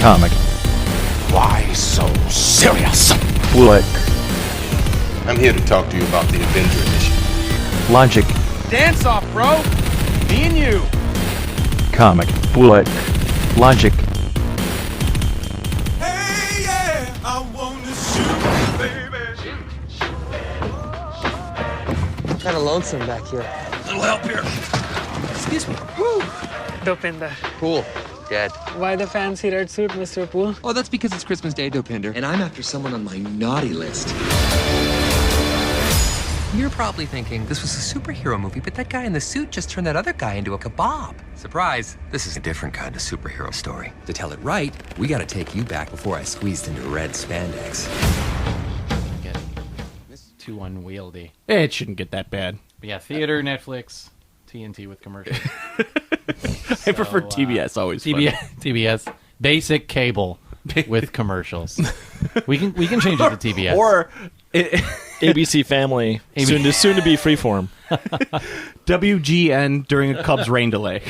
Comic. Why so serious? What? I'm here to talk to you about the Avenger Initiative. Logic. Dance off, bro! Me and you! Comic. What? Logic. Hey, yeah, I wanna shoot, baby. Kind of lonesome back here. Little help here. Excuse me. Dopinder. Pool. Dead. Why the fancy red suit, Mr. Poole? Oh, that's because it's Christmas Day, Dopinder. And I'm after someone on my naughty list. You're probably thinking this was a superhero movie, but that guy in the suit just turned that other guy into a kebab. Surprise, this is a different kind of superhero story. To tell it right, we gotta take you back before I squeezed into red spandex. It's too unwieldy. It shouldn't get that bad. But yeah, theater, Netflix, TNT with commercials. I prefer TBS always. TBS, basic cable with commercials. We can change it to TBS. Or ABC Family. Soon to be Freeform. WGN during a Cubs rain delay.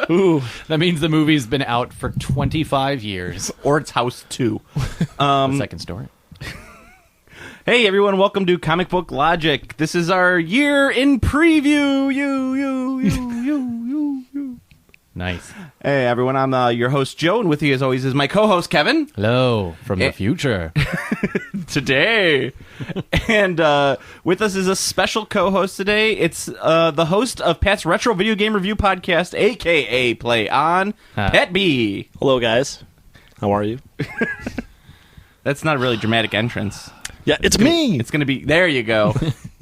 Ooh. That means the movie's been out for 25 years. Or it's House 2. The second story. Hey everyone, welcome to Comic Book Logic. This is our year in preview. You. Nice. Hey everyone, I'm your host Joe, and with you as always is my co-host Kevin. Hello, from the future. Today. And with us is a special co-host today. It's the host of Pat's Retro Video Game Review Podcast, a.k.a. Play On, Pat B. Hello, guys. How are you? That's not a really dramatic entrance. Yeah, it's me. It's going to be... There you go.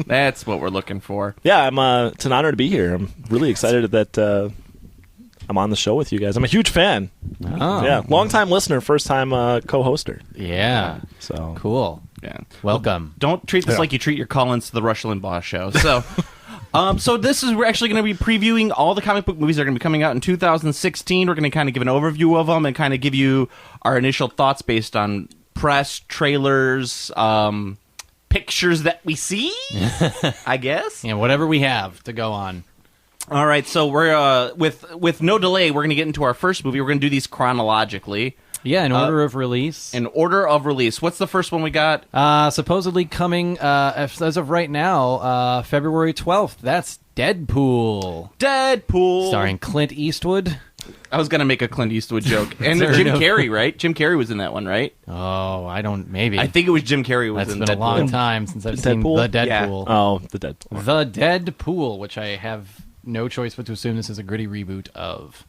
That's what we're looking for. Yeah, it's an honor to be here. I'm really excited that I'm on the show with you guys. I'm a huge fan. Oh. Yeah, long-time listener, first-time co-hoster. Yeah. So cool. Yeah. Welcome. Don't treat this like you treat your call-ins to the Rush Limbaugh show. So... so we're actually going to be previewing all the comic book movies that are going to be coming out in 2016. We're going to kind of give an overview of them and kind of give you our initial thoughts based on press, trailers, pictures that we see, I guess. Yeah, whatever we have to go on. All right, so we're with no delay, we're going to get into our first movie. We're going to do these chronologically. Yeah, in order of release. In order of release. What's the first one we got? Supposedly coming, as of right now, February 12th. That's Deadpool. Starring Clint Eastwood. I was going to make a Clint Eastwood joke. And Jim Carrey, right? Jim Carrey was in that one, right? Oh, maybe. I think it was Jim Carrey was in Deadpool. That's been a long time since I've seen The Deadpool. Yeah. Oh, The Deadpool. The Deadpool, which I have no choice but to assume this is a gritty reboot of.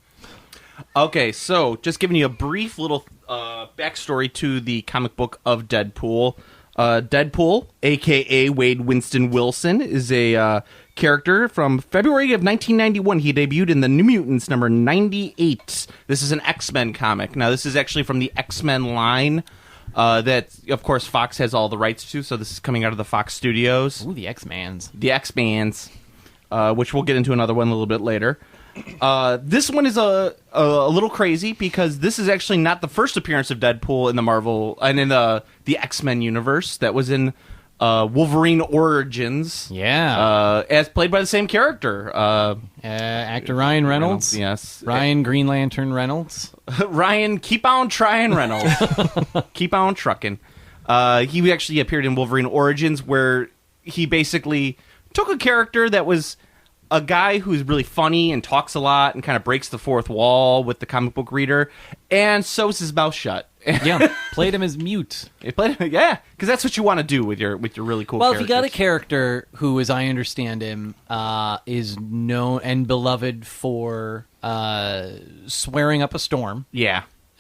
Okay, so just giving you a brief little backstory to the comic book of Deadpool. Deadpool, a.k.a. Wade Winston Wilson, is a character from February of 1991. He debuted in the New Mutants number 98. This is an X-Men comic. Now, this is actually from the X-Men line that, of course, Fox has all the rights to, so this is coming out of the Fox Studios. Ooh, the X-Mans. The X-Mans, which we'll get into another one a little bit later. This one is a little crazy because this is actually not the first appearance of Deadpool in the Marvel and in the X-Men universe. That was in Wolverine Origins. Yeah. As played by the same character. Actor Ryan Reynolds. Yes. Ryan Green Lantern Reynolds. Ryan, keep on trying, Reynolds. Keep on trucking. He actually appeared in Wolverine Origins where he basically took a character that was a guy who's really funny and talks a lot and kind of breaks the fourth wall with the comic book reader and sews his mouth shut. Yeah, played him as mute. Because that's what you want to do with your really cool. Well, characters. if you got a character who, as I understand him, is known and beloved for swearing up a storm,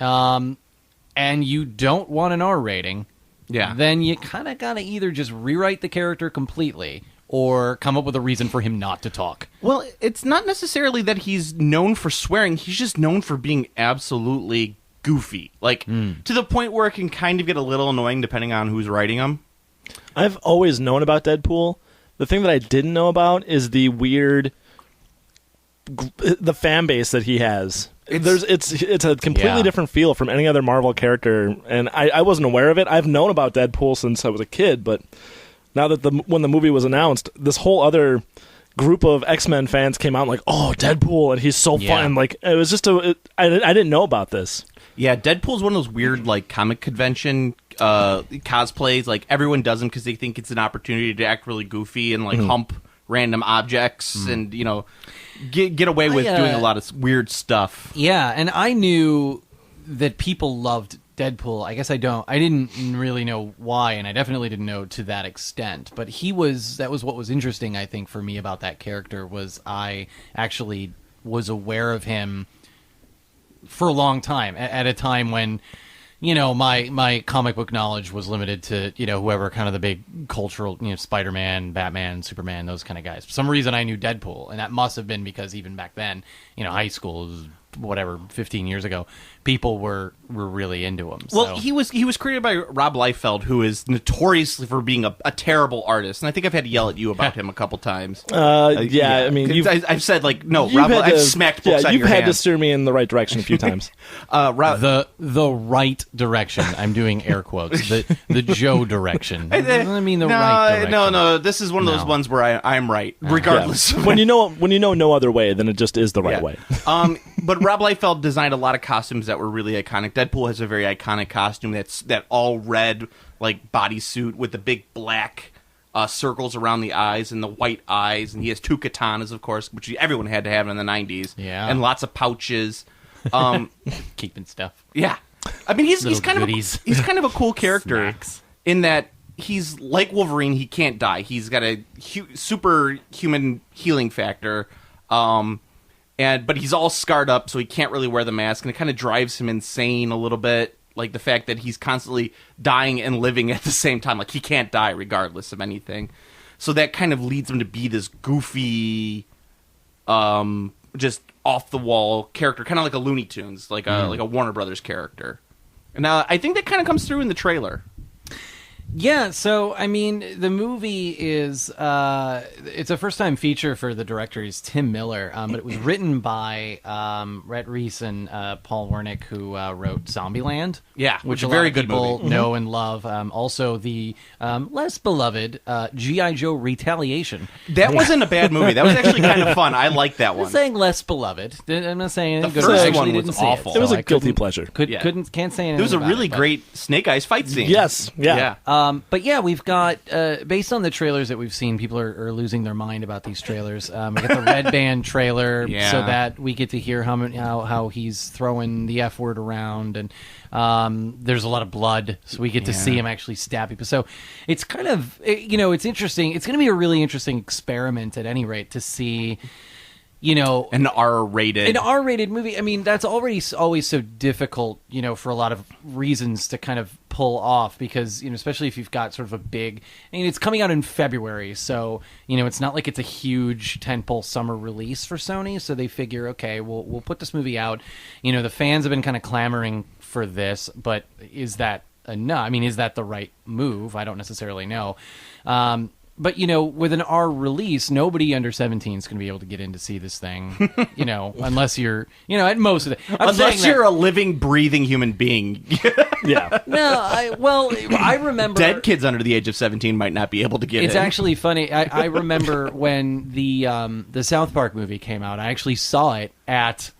and you don't want an R rating, then you kind of got to either just rewrite the character completely or come up with a reason for him not to talk. Well, it's not necessarily that he's known for swearing. He's just known for being absolutely goofy. To the point where it can kind of get a little annoying depending on who's writing him. I've always known about Deadpool. The thing that I didn't know about is the fan base that he has. It's a completely different feel from any other Marvel character, and I wasn't aware of it. I've known about Deadpool since I was a kid, but now that when the movie was announced, this whole other group of X-Men fans came out and like, oh, Deadpool, and he's so fun. Like, it was just I didn't know about this. Yeah, Deadpool's one of those weird, like, comic convention cosplays. Like, everyone does them because they think it's an opportunity to act really goofy and, like, hump random objects and, you know, get away with doing a lot of weird stuff. Yeah, and I knew that people loved Deadpool. I guess I didn't really know why, and I definitely didn't know to that extent. But that was what was interesting, I think, for me about that character, was I actually was aware of him for a long time, at a time when, you know, my comic book knowledge was limited to, you know, whoever kind of the big cultural, you know, Spider-Man, Batman, Superman, those kind of guys. For some reason, I knew Deadpool, and that must have been because even back then, you know, high school, whatever, 15 years ago, people were really into him. Well, he was created by Rob Liefeld, who is notoriously for being a terrible artist, and I think I've had to yell at you about him a couple times. I mean, I've said, like, no, Rob, I've smacked books out of your hand. You've had to steer me in the right direction a few times. The right direction. I'm doing air quotes. The Joe direction. I mean the right direction. No. This is one of those ones where I'm right, regardless. Yeah. When you know no other way, then it just is the right way. But Rob Liefeld designed a lot of costumes that were really iconic. Deadpool has a very iconic costume that all red, like, bodysuit with the big black circles around the eyes and the white eyes, and he has 2 katanas, of course, which everyone had to have in the 90s. Yeah, and lots of pouches, keeping stuff. Yeah, I mean he's kind of a cool character in that he's like Wolverine. He can't die. He's got a superhuman healing factor. But he's all scarred up, so he can't really wear the mask, and it kind of drives him insane a little bit. Like the fact that he's constantly dying and living at the same time. Like, he can't die regardless of anything. So that kind of leads him to be this goofy, just off-the-wall character, kind of like a Looney Tunes, like a Warner Brothers character. And I think that kind of comes through in the trailer. Yeah, so, I mean, the movie is, it's a first-time feature for the director. He's Tim Miller, but it was written by Rhett Reese and Paul Wernick, who wrote Zombieland. Yeah, which a a very lot of good people movie. know and love. Also, the less beloved G.I. Joe Retaliation. That wasn't a bad movie. That was actually kind of fun. I liked that one. I'm saying less beloved. I'm not saying the anything first good. I one actually was didn't see awful. It was so a I guilty pleasure. Can't say anything. There was a about really it, but- great Snake Eyes fight scene. Yes, yeah. But yeah, we've got, based on the trailers that we've seen, people are losing their mind about these trailers. We got the Red Band trailer, so that we get to hear how he's throwing the F word around, and there's a lot of blood, so we get to see him actually stab people. So it's kind of, it's interesting. It's going to be a really interesting experiment, at any rate, to see... an R-rated movie. I mean, that's already always so difficult, for a lot of reasons to kind of pull off, because, especially if you've got sort of a big, it's coming out in February, so, it's not like it's a huge tentpole summer release for Sony, so they figure, okay, we'll put this movie out. The fans have been kind of clamoring for this, but is that enough? I mean, is that the right move? I don't necessarily know. But, with an R release, nobody under 17 is going to be able to get in to see this thing, unless you're, at most of it. Unless you're a living, breathing human being. Yeah. No, I remember... Dead kids under the age of 17 might not be able to get in. It's actually funny. I remember when the South Park movie came out, I actually saw it at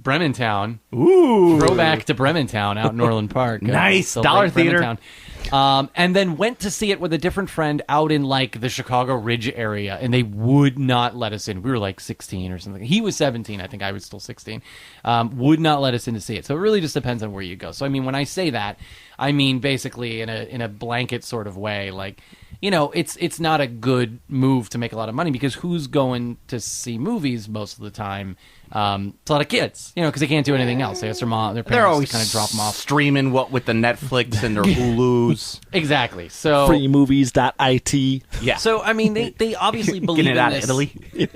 Brementown. Ooh. Throwback to Brementown out in Orland Park. Nice. The Dollar late theater. Brementown. And then went to see it with a different friend out in like the Chicago Ridge area, and they would not let us in. We were like 16 or something. He was 17. I think I was still 16. Would not let us in to see it. So it really just depends on where you go. So I mean, when I say that, I mean basically in a blanket sort of way, like, it's not a good move to make a lot of money, because who's going to see movies most of the time? It's a lot of kids, because they can't do anything else. They ask their parents They're always to kind of drop them off. Streaming with the Netflix and their Hulus. Exactly. So freemovies.it. Yeah. So I mean, they obviously believe in out this. of Italy.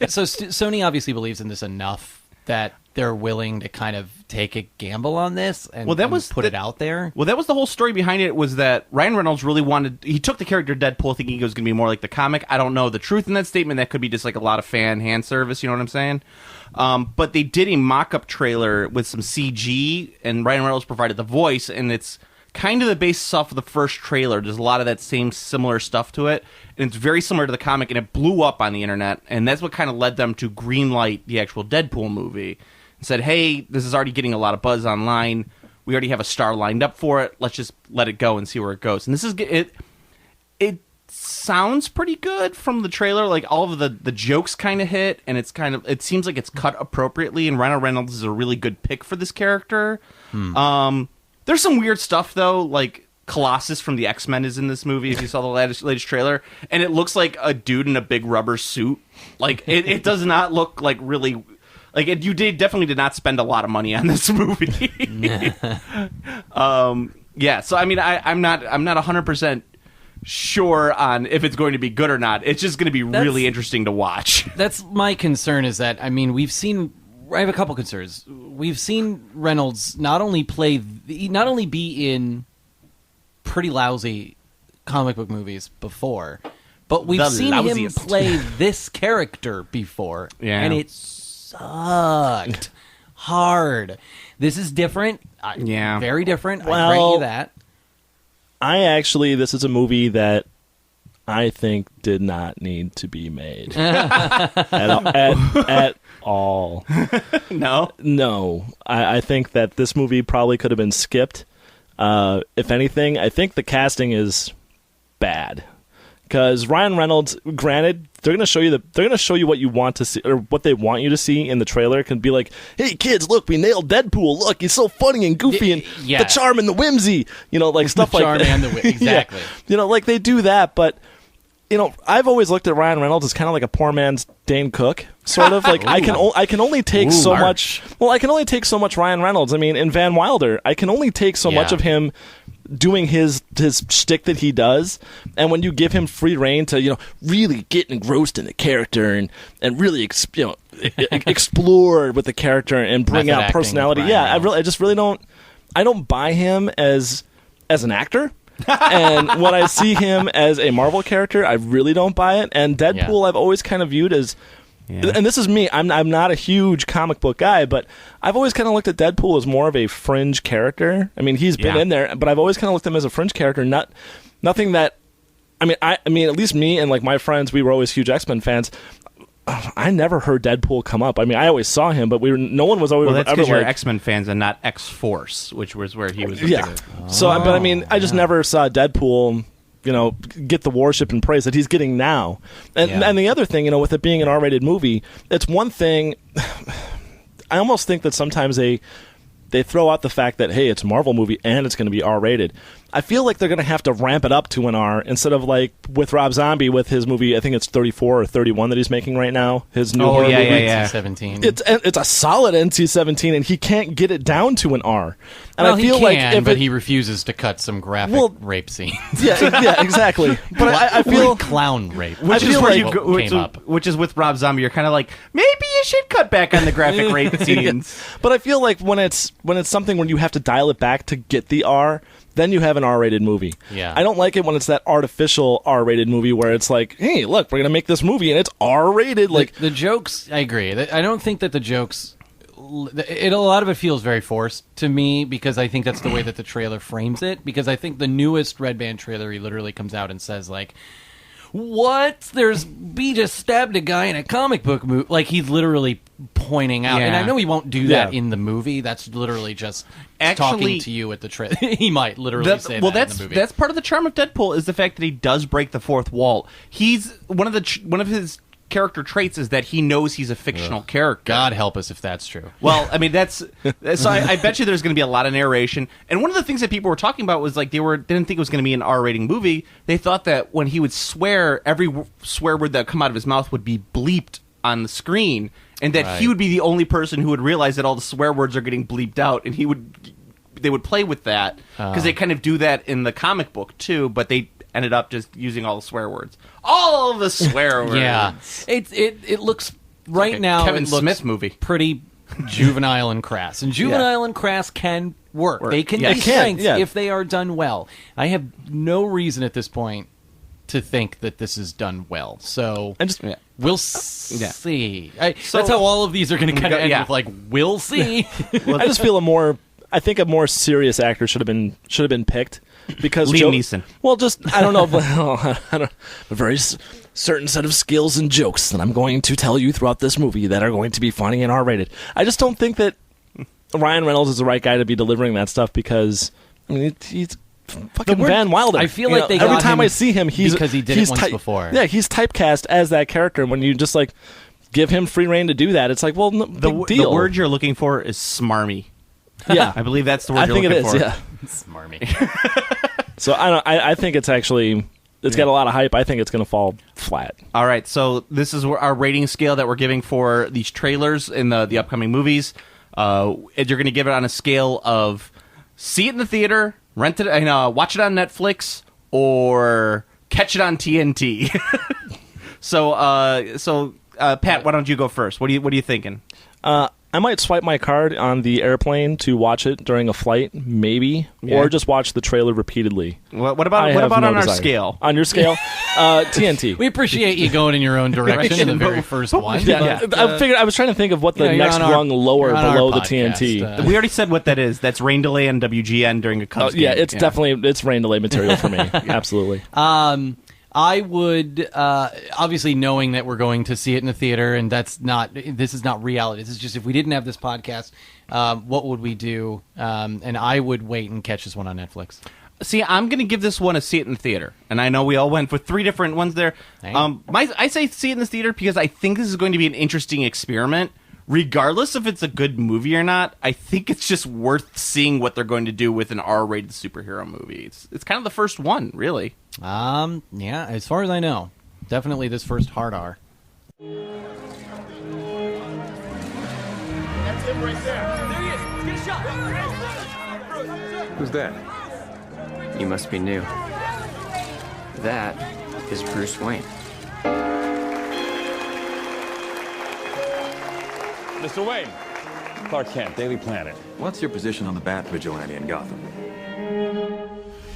So Sony obviously believes in this enough that they're willing to kind of take a gamble on this and, put it out there. Well, that was the whole story behind it, was that Ryan Reynolds really he took the character Deadpool thinking he was going to be more like the comic. I don't know the truth in that statement. That could be just like a lot of fan hand service, you know what I'm saying? But they did a mock-up trailer with some CG, and Ryan Reynolds provided the voice, and it's kind of the basis off of the first trailer. There's a lot of that same similar stuff to it, and it's very similar to the comic, and it blew up on the internet, and that's what kind of led them to greenlight the actual Deadpool movie and said, hey, this is already getting a lot of buzz online. We already have a star lined up for it. Let's just let it go and see where it goes. And this is it sounds pretty good from the trailer. Like, all of the jokes kind of hit, and it seems like it's cut appropriately, and Ryan Reynolds is a really good pick for this character. There's some weird stuff, though, like Colossus from the X-Men is in this movie, if you saw the latest trailer, and it looks like a dude in a big rubber suit. Like, it does not look like really... Like, definitely did not spend a lot of money on this movie. Yeah, so, I mean, I'm not 100% sure on if it's going to be good or not. It's just going to be really interesting to watch. That's my concern, is that, I mean, I have a couple concerns. We've seen Reynolds not only be in pretty lousy comic book movies before, but we've seen him play this character before, and it sucked hard. This is different. Very different. Well, I grant you that. This is a movie that I think did not need to be made at all. No. I think that this movie probably could have been skipped. If anything, I think the casting is bad. Because Ryan Reynolds, granted, they're going to show you what you want to see, or what they want you to see in the trailer. It can be like, hey kids, look, we nailed Deadpool. Look, he's so funny and goofy, and the charm and the whimsy, like stuff like that. The charm and the whimsy, exactly. Like they do that, but I've always looked at Ryan Reynolds as kind of like a poor man's Dane Cook, sort of. Like I can only take so much. Well, I can only take so much Ryan Reynolds. I mean, in Van Wilder, I can only take so much of him doing his shtick that he does, and when you give him free reign to really get engrossed in the character and really explore with the character and bring out personality. I just really don't buy him as an actor. And when I see him as a Marvel character, I really don't buy it. And Deadpool, I've always kind of viewed as, and this is me, I'm not a huge comic book guy, but I've always kind of looked at Deadpool as more of a fringe character. I mean, he's been in there, but I've always kind of looked at him as a fringe character, nothing that, I mean, at least me and like my friends, we were always huge X-Men fans. I never heard Deadpool come up. I mean, I always saw him, but no one was always. Well, that's because you're X-Men fans and not X-Force, which was where he was. So, but I mean, I just never saw Deadpool, get the worship and praise that he's getting now. And the other thing, with it being an R-rated movie, it's one thing. I almost think that sometimes they throw out the fact that, hey, it's a Marvel movie and it's going to be R-rated. I feel like they're going to have to ramp it up to an R instead of like with Rob Zombie with his movie, I think it's 34 or 31 that he's making right now. His new horror movie. NC-17. It's a solid NC-17, and he can't get it down to an R. And well, I feel he can, but he refuses to cut some graphic rape scenes. Yeah, exactly. But I feel clown rape, which is with Rob Zombie. You're kind of like, maybe you should cut back on the graphic rape scenes. But I feel like when it's something where you have to dial it back to get the R, then you have an R-rated movie. Yeah. I don't like it when it's that artificial R-rated movie where it's like, hey, look, we're going to make this movie and it's R-rated. Like the jokes, I agree. I don't think that the jokes, a lot of it feels very forced to me because I think that's the way that the trailer frames it. Because I think the newest Red Band trailer, he literally comes out and says like, what? B just stabbed a guy in a comic book movie. Like, he's literally pointing out. And I know he won't do that in the movie. That's literally just talking to you at the trailer. He might literally say that in the movie. That's part of the charm of Deadpool is the fact that he does break the fourth wall. He's one of his character traits is that he knows he's a fictional character. God help us if that's true. Well, I mean, so I bet you there's going to be a lot of narration. And one of the things that people were talking about was like they didn't think it was going to be an R-rating movie. They thought that when he would swear, every swear word that would come out of his mouth would be bleeped on the screen, and that he would be the only person who would realize that all the swear words are getting bleeped out, and they would play with that because they kind of do that in the comic book too, but they ended up just using all the swear words. All the swear words. Yeah. It looks right like now Kevin it looks Smith movie. Pretty juvenile and crass. And juvenile and crass can work. They can be strengths if they are done well. I have no reason at this point to think that this is done well. So we'll see. That's how all of these are going to kind of end with like, we'll see. I just feel I think a more serious actor should have been picked because Liam Neeson. Well, just I don't know, but I don't, a very certain set of skills and jokes that I'm going to tell you throughout this movie that are going to be funny and R-rated. I just don't think that Ryan Reynolds is the right guy to be delivering that stuff because I mean he's fucking Van Wilder. I feel like they every got time him I see him, because he did it once before. Yeah, he's typecast as that character. When you just like give him free reign to do that, it's like, well, no, big deal. The word you're looking for is smarmy. Yeah, I believe that's the word you're looking for. Yeah, Smarmy. So I think it's actually got a lot of hype. I think it's going to fall flat. All right, so this is our rating scale that we're giving for these trailers in the upcoming movies. You're going to give it on a scale of see it in the theater, rent it, and watch it on Netflix, or catch it on TNT. So Pat, why don't you go first? What are you thinking? I might swipe my card on the airplane to watch it during a flight, maybe, or just watch the trailer repeatedly. What about on our scale? On your scale, TNT. We appreciate you going in your own direction. The very first one. Yeah, I was trying to think of what the next rung lower below the TNT. We already said what that is. That's rain delay on WGN during a Cubs game. Yeah, it's definitely rain delay material for me. Absolutely. I would, obviously knowing that we're going to see it in the theater, and this is not reality. This is just if we didn't have this podcast, what would we do? And I would wait and catch this one on Netflix. See, I'm going to give this one a see it in the theater. And I know we all went for 3 different ones there. I say see it in the theater because I think this is going to be an interesting experiment. Regardless if it's a good movie or not, I think it's just worth seeing what they're going to do with an R-rated superhero movie. It's kind of the first one, really. Yeah, as far as I know. Definitely this first hard R. That's him right there. There he is. Let's get a shot. Who's that? You must be new. That is Bruce Wayne. Mr. Wayne. Clark Kent, Daily Planet. What's your position on the Bat vigilante in Gotham?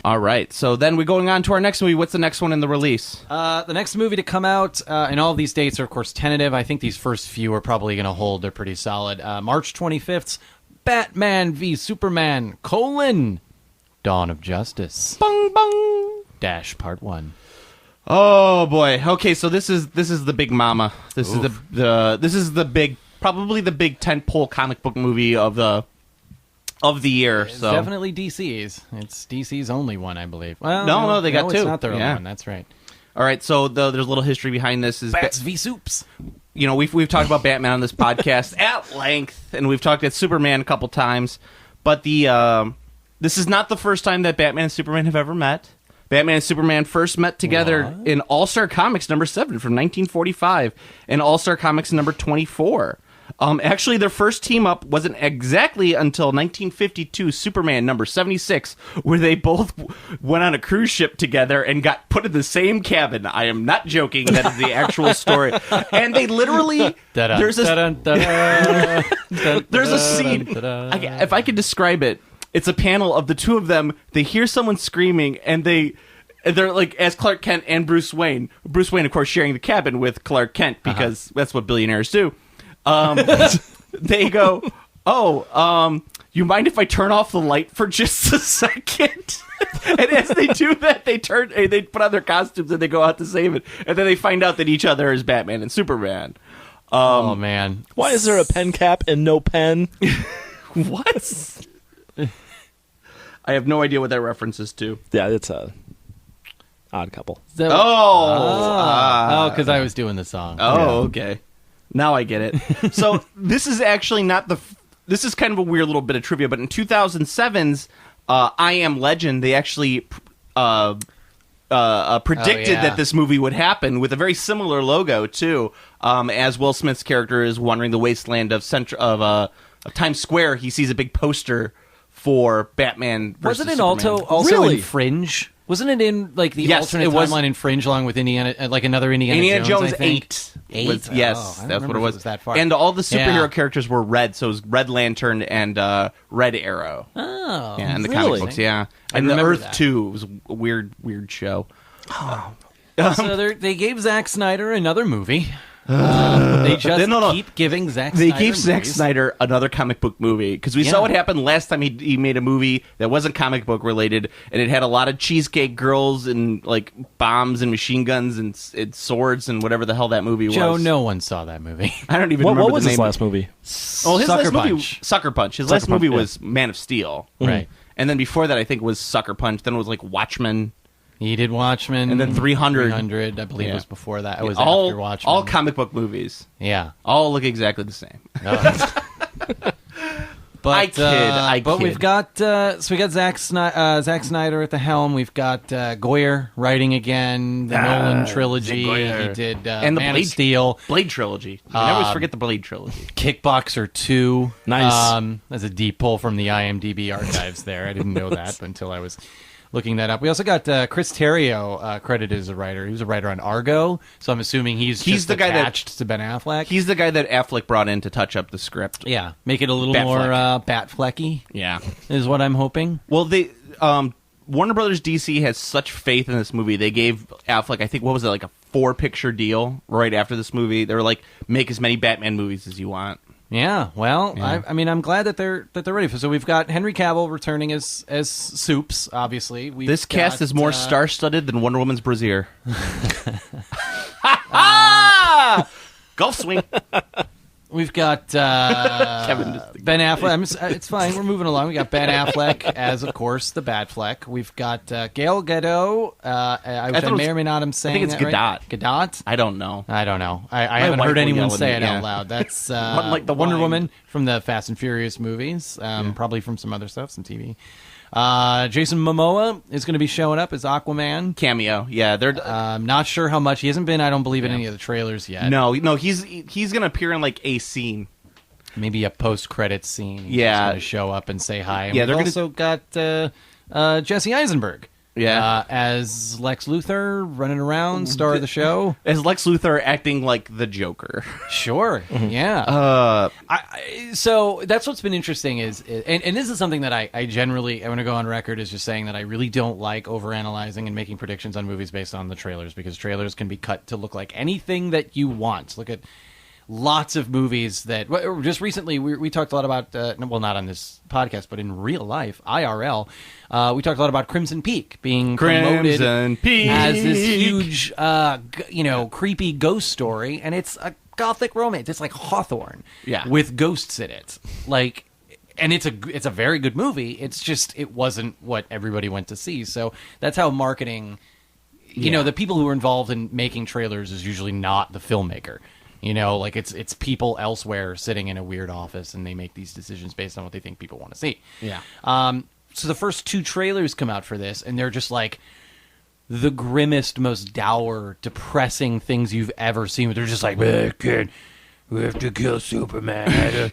All right, so then we're going on to our next movie. What's the next one in the release? The next movie to come out, and all of these dates are, of course, tentative. I think these first few are probably going to hold. They're pretty solid. March 25th, Batman v Superman, Dawn of Justice. Bung, bung. Dash Part 1. Oh, boy. Okay, so this is the big mama. This is the big, probably the big tentpole comic book movie of the year. It's definitely DC's. It's DC's only one, I believe. Well, no, they got 2. It's not their only one. That's right. All right, so there's a little history behind this. Bats v Soups. You know, we've talked about Batman on this podcast at length, and we've talked about Superman a couple times. But this is not the first time that Batman and Superman have ever met. Batman and Superman first met together in All-Star Comics number 7 from 1945 and All-Star Comics number 24. Actually, their first team up wasn't exactly until 1952 Superman number 76, where they both went on a cruise ship together and got put in the same cabin. I am not joking. That is the actual story. And they literally... There's a scene. If I could describe it, it's a panel of the two of them. They hear someone screaming, and they're like, as Clark Kent and Bruce Wayne. Bruce Wayne, of course, sharing the cabin with Clark Kent, because that's what billionaires do. They go, you mind if I turn off the light for just a second? And as they do that, they put on their costumes and they go out to save it. And then they find out that each other is Batman and Superman. Oh, man. Why is there a pen cap and no pen? What? I have no idea what that reference is to. Yeah, it's a Odd Couple. Because I was doing the song. Okay. Now I get it. So this is actually not this is kind of a weird little bit of trivia, but in 2007's I Am Legend, they actually predicted that this movie would happen with a very similar logo too. As Will Smith's character is wandering the wasteland of Times Square, he sees a big poster for Batman versus Wasn't it Superman. also in Fringe? Wasn't it in like the alternate timeline in Fringe along with Indiana, like another Indiana Jones? I think? 8. Yes, that's what it was. That far. And all the superhero characters were red, so it was Red Lantern and Red Arrow. Oh, yeah, in the really? comic books, yeah. And the Earth 2 was a weird show. So they gave Zack Snyder another movie. They just keep giving Zack Snyder They gave Zack movies. Snyder another comic book movie because we saw what happened last time he made a movie that wasn't comic book related, and it had a lot of cheesecake girls and like bombs and machine guns and swords and whatever the hell that movie was. Joe, no one saw that movie. I don't even remember What was the his name. last movie? Oh, his Sucker last movie, Punch. Sucker Punch. His Sucker last movie Punch, yeah. was Man of Steel, Right. And then before that, I think was Sucker Punch. Then it was like Watchmen. He did Watchmen. And then 300. 300, I believe, was before that. It was all, after Watchmen. all comic book movies. Yeah. All look exactly the same. But, I kid. But we've got we got Zack Snyder at the helm. We've got Goyer writing again, the Nolan trilogy. He did and the Man Blade of Steel, Blade trilogy. You always forget the Blade trilogy. Kickboxer 2. Nice. That's a deep pull from the IMDb archives there. I didn't know that until I was looking that up. We also got Chris Terrio credited as a writer. He was a writer on Argo, so I'm assuming he's just the guy attached to Ben Affleck. He's the guy that Affleck brought in to touch up the script. Yeah, make it a little more Batflecky. Yeah, is what I'm hoping. Well, they Warner Brothers DC has such faith in this movie. They gave Affleck, I think, what was it, like a 4-picture deal right after this movie. They were like, make as many Batman movies as you want. Yeah, well, Yeah. I mean, I'm glad that they're ready for. So we've got Henry Cavill returning as Soups. Obviously, This cast is more star-studded than Wonder Woman's brassiere. Golf swing. We've got Kevin. Ben Affleck. It's fine. We're moving along. We got Ben Affleck as, of course, the Batfleck. We've got Gal Gadot. I may or may not am saying I think it's that right. Gadot. I don't know. I haven't heard anyone say it out loud. That's like the Wonder wine. Woman from the Fast and Furious movies. Probably from some other stuff, some TV. Jason Momoa is going to be showing up as Aquaman. Cameo. Yeah, they're not sure how much. He hasn't been, I don't believe, in any of the trailers yet. No, he's going to appear in like a scene. Maybe a post-credits scene. He's Yeah. going to show up and say hi. And Yeah, we've they're also got Jesse Eisenberg. Yeah. As Lex Luthor running around, star of the show. As Lex Luthor acting like the Joker. Sure. Yeah. So that's what's been interesting is, and this is something that I generally, I want to go on record as just saying that I really don't like overanalyzing and making predictions on movies based on the trailers, because trailers can be cut to look like anything that you want. Look at lots of movies that just recently we talked a lot about, well, not on this podcast, but in real life, IRL, we talked a lot about Crimson Peak being promoted Crimson Peak. as this huge, creepy ghost story, and it's a gothic romance. It's like Hawthorne, with ghosts in it, like. And it's a very good movie. It's just it wasn't what everybody went to see. So that's how marketing. You know, the people who are involved in making trailers is usually not the filmmaker. You know, like it's people elsewhere sitting in a weird office, and they make these decisions based on what they think people want to see. Yeah. So the first 2 trailers come out for this, and they're just like the grimmest, most dour, depressing things you've ever seen. They're just like, kid, we have to kill Superman.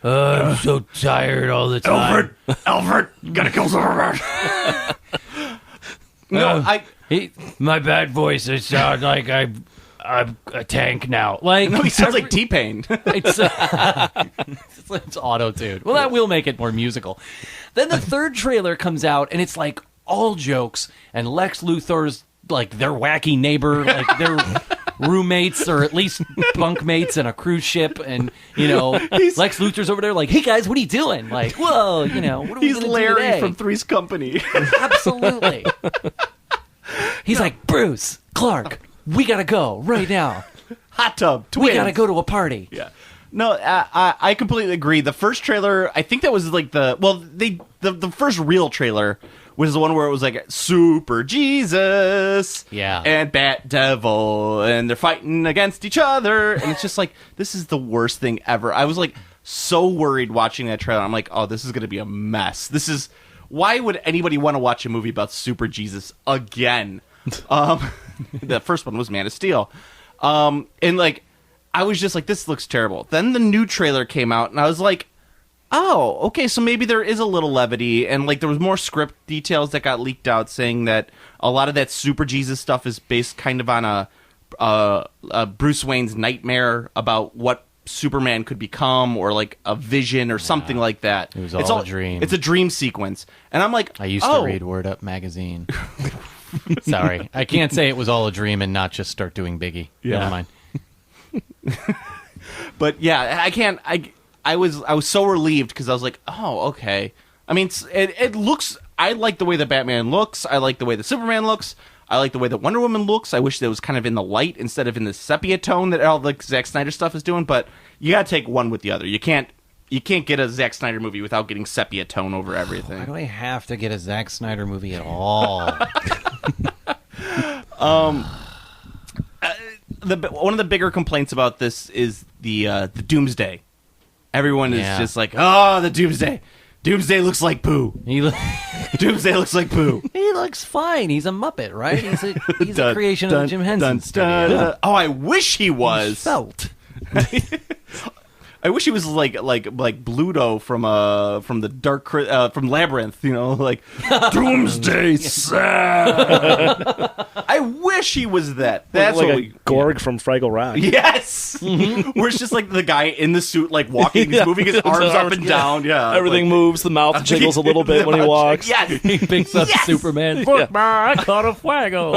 I'm so tired all the time. Alfred, gotta kill Superman. My bad voice. I sound like I'm a tank now. Like No, he sounds like T-Pain. It's auto-tuned. Well, that will make it more musical. Then the third trailer comes out, and it's like all jokes, and Lex Luthor's like their wacky neighbor, like their roommates or at least bunkmates in a cruise ship, and Lex Luthor's over there like, hey guys, what are you doing? Like, whoa, what are we He's gonna do Larry today? from Three's Company. Absolutely. He's like, Bruce, Clark, we gotta go right now. Hot tub, twins. We gotta go to a party. Yeah. No, I completely agree. The first trailer, I think that was like the first real trailer was the one where it was like Super Jesus, and Bat Devil, and they're fighting against each other, and it's just like, this is the worst thing ever. I was like so worried watching that trailer. I'm like, oh, this is gonna be a mess. Why would anybody want to watch a movie about Super Jesus again? The first one was Man of Steel, and like, I was just like, this looks terrible. Then the new trailer came out, and I was like, oh, okay, so maybe there is a little levity, and like there was more script details that got leaked out saying that a lot of that Super Jesus stuff is based kind of on a Bruce Wayne's nightmare about what Superman could become, or like a vision or something like that. It was all a dream. It's a dream sequence, and I'm like, I used to read Word Up magazine. Sorry, I can't say it was all a dream and not just start doing Biggie. Yeah. Never mind. But yeah, I can't. I was so relieved because I was like, oh, okay. I mean, it looks. I like the way the Batman looks. I like the way the Superman looks. I like the way the Wonder Woman looks. I wish that was kind of in the light instead of in the sepia tone that all the Zack Snyder stuff is doing. But you gotta take one with the other. You can't get a Zack Snyder movie without getting sepia tone over everything. Why do I have to get a Zack Snyder movie at all? One of the bigger complaints about this is the Doomsday. Everyone is just like, oh, the Doomsday. Doomsday looks like poo. Doomsday looks like poo. He looks fine. He's a Muppet, right? He's a creation of the Jim Henson studio. Oh, I wish he was. He's felt. I wish he was like Bluto from the Dark from Labyrinth, like Doomsday sad. I wish he was that. That's like what a Gorg from Fraggle Rock. Yes, where it's just like the guy in the suit, like walking, he's moving his arms up and down. Yeah, everything moves. The mouth jiggles a little bit when he walks. Yes, he picks up Superman. I caught a Fuego.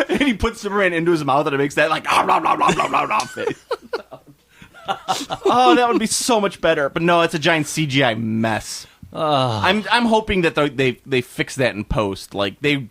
And he puts Superman into his mouth, and it makes that like face. Oh, that would be so much better. But no, it's a giant CGI mess. I'm hoping that they fix that in post. Like they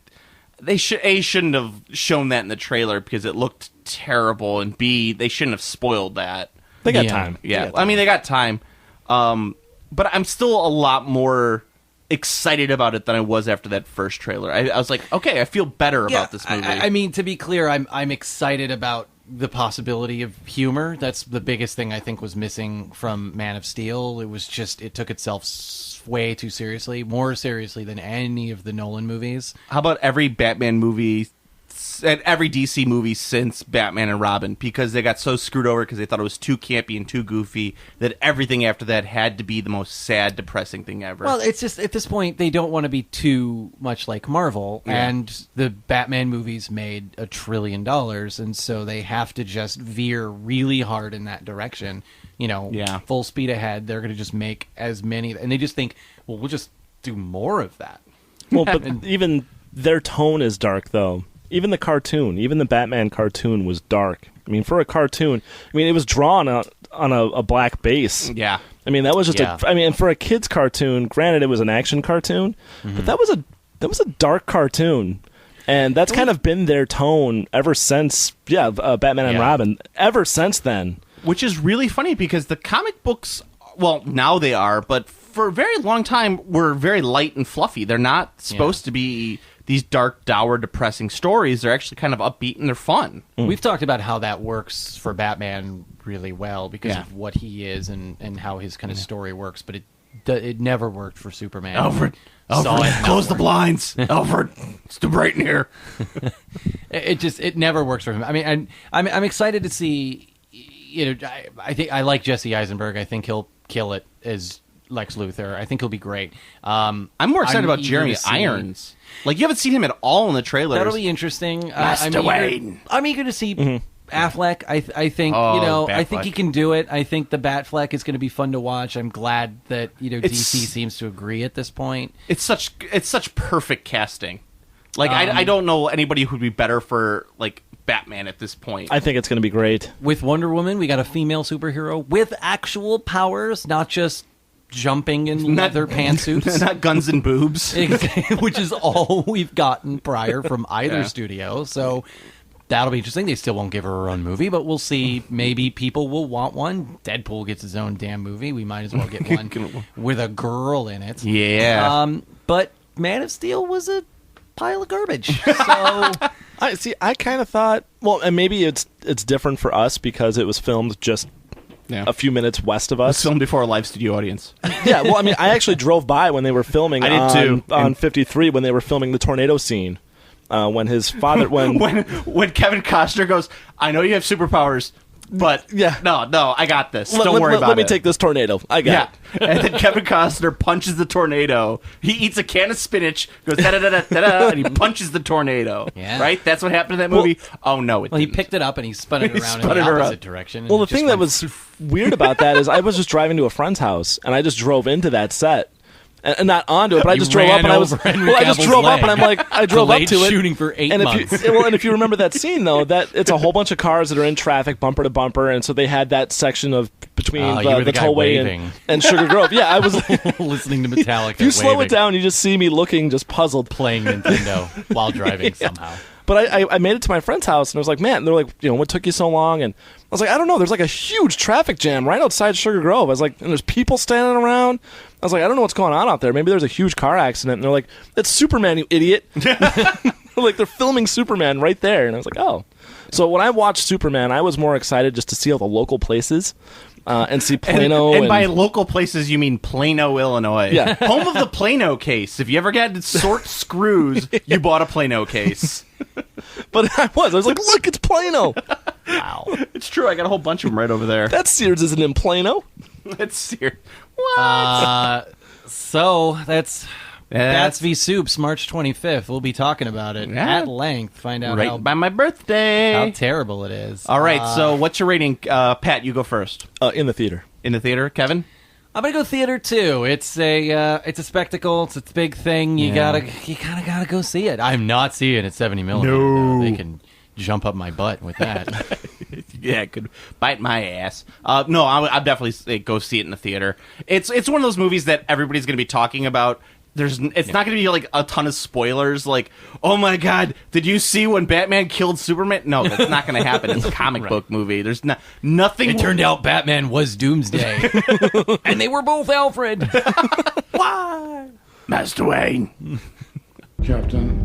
shouldn't have shown that in the trailer because it looked terrible, and B, they shouldn't have spoiled that. They got time. Yeah, I mean they got time. But I'm still a lot more excited about it than I was after that first trailer. I was like, okay, I feel better about this movie. I mean, to be clear, I'm excited about the possibility of humor. That's the biggest thing I think was missing from Man of Steel. It was just, it took itself way too seriously, more seriously than any of the Nolan movies. How about every Batman movie and every DC movie since Batman and Robin, because they got so screwed over because they thought it was too campy and too goofy that everything after that had to be the most sad, depressing thing ever. Well, it's just, at this point, they don't want to be too much like Marvel, and the Batman movies made $1 trillion, and so they have to just veer really hard in that direction. Full speed ahead. They're going to just make as many, and they just think, well, we'll just do more of that. Well, but even their tone is dark, though. Even the cartoon, even the Batman cartoon was dark. I mean, for a cartoon, it was drawn on a black base. Yeah. I mean, that was just for a kid's cartoon, granted it was an action cartoon, but that was a dark cartoon. And that's kind of been their tone ever since, Batman and Robin, ever since then. Which is really funny because the comic books, well, now they are, but for a very long time were very light and fluffy. They're not supposed to be these dark, dour, depressing stories. They're actually kind of upbeat and they're fun. We've talked about how that works for Batman really well because of what he is and how his kind of story works, but it never worked for Superman. Alfred, close the blinds. Alfred, it's too bright in here. It never works for him. I mean, I'm excited to see. I think I like Jesse Eisenberg. I think he'll kill it as Lex Luthor. I think he'll be great. I'm more excited about Jeremy Irons. Like, you haven't seen him at all in the trailers. That'll be interesting. I'm eager to see Affleck. I think I think he can do it. I think the Batfleck is going to be fun to watch. I'm glad that DC seems to agree at this point. It's such perfect casting. Like I don't know anybody who'd be better for like Batman at this point. I think it's going to be great. With Wonder Woman, we got a female superhero with actual powers, not just jumping in leather pantsuits. Not guns and boobs. Which is all we've gotten prior from either studio. So that'll be interesting. They still won't give her own movie, but we'll see. Maybe people will want one. Deadpool gets his own damn movie. We might as well get one with a girl in it. Yeah. But Man of Steel was a pile of garbage. So I kind of thought, well, and maybe it's different for us because it was filmed just a few minutes west of us. It was filmed before a live studio audience. Yeah, well, I mean, I actually drove by when they were filming on 53 when they were filming the tornado scene. When his father, when Kevin Costner goes, I know you have superpowers, but no, I got this. Don't worry about it. Let me take this tornado. I got it. And then Kevin Costner punches the tornado. He eats a can of spinach, goes da-da-da-da-da, and he punches the tornado. Yeah. Right? That's what happened in that movie? Oh, no, it didn't. He picked it up and he spun it around in the opposite direction. Well, the thing that was weird about that is I was just driving to a friend's house, and I just drove into that set. and not onto it, but I You just drove up ran and I was. over Henry Well, I just Cavill's drove up leg. and I'm like, I drove up Delayed to it. shooting for 8 and months. If you remember that scene though, that it's a whole bunch of cars that are in traffic, bumper to bumper, and so they had that section of between Oh, you were the the guy tollway waving. and Sugar Grove. Yeah, I was listening to Metallica. If you slow waving, it down, you just see me looking just puzzled, playing Nintendo while driving somehow. But I made it to my friend's house, and I was like, man, and they're like, what took you so long? And I was like, I don't know. There's like a huge traffic jam right outside Sugar Grove. I was like, and there's people standing around. I was like, I don't know what's going on out there. Maybe there's a huge car accident. And they're like, it's Superman, you idiot. Like, they're filming Superman right there. And I was like, oh. So when I watched Superman, I was more excited just to see all the local places. And see Plano. And by local places, you mean Plano, Illinois. Yeah. Home of the Plano case. If you ever got to sort screws, you bought a Plano case. But I was like, look, it's Plano. Wow. It's true. I got a whole bunch of them right over there. That Sears isn't in Plano. That's Sears. What? So that's Bats v Soups, March 25th. We'll be talking about it at length. Find out right by my birthday. How terrible it is. All right, so what's your rating? Pat, you go first. In the theater. In the theater. Kevin? I'm gonna go theater too. It's a spectacle. It's a big thing. You kind of gotta go see it. I'm not seeing it at 70 millimeter. No. They can jump up my butt with that. Yeah, it could bite my ass. No, I'd definitely say go see it in the theater. It's one of those movies that everybody's gonna be talking about. It's not going to be like a ton of spoilers like, oh my god, did you see when Batman killed Superman? No, that's not going to happen. It's a comic book movie. There's nothing. It turned out Batman was Doomsday. And they were both Alfred. Why? Master Wayne. Captain,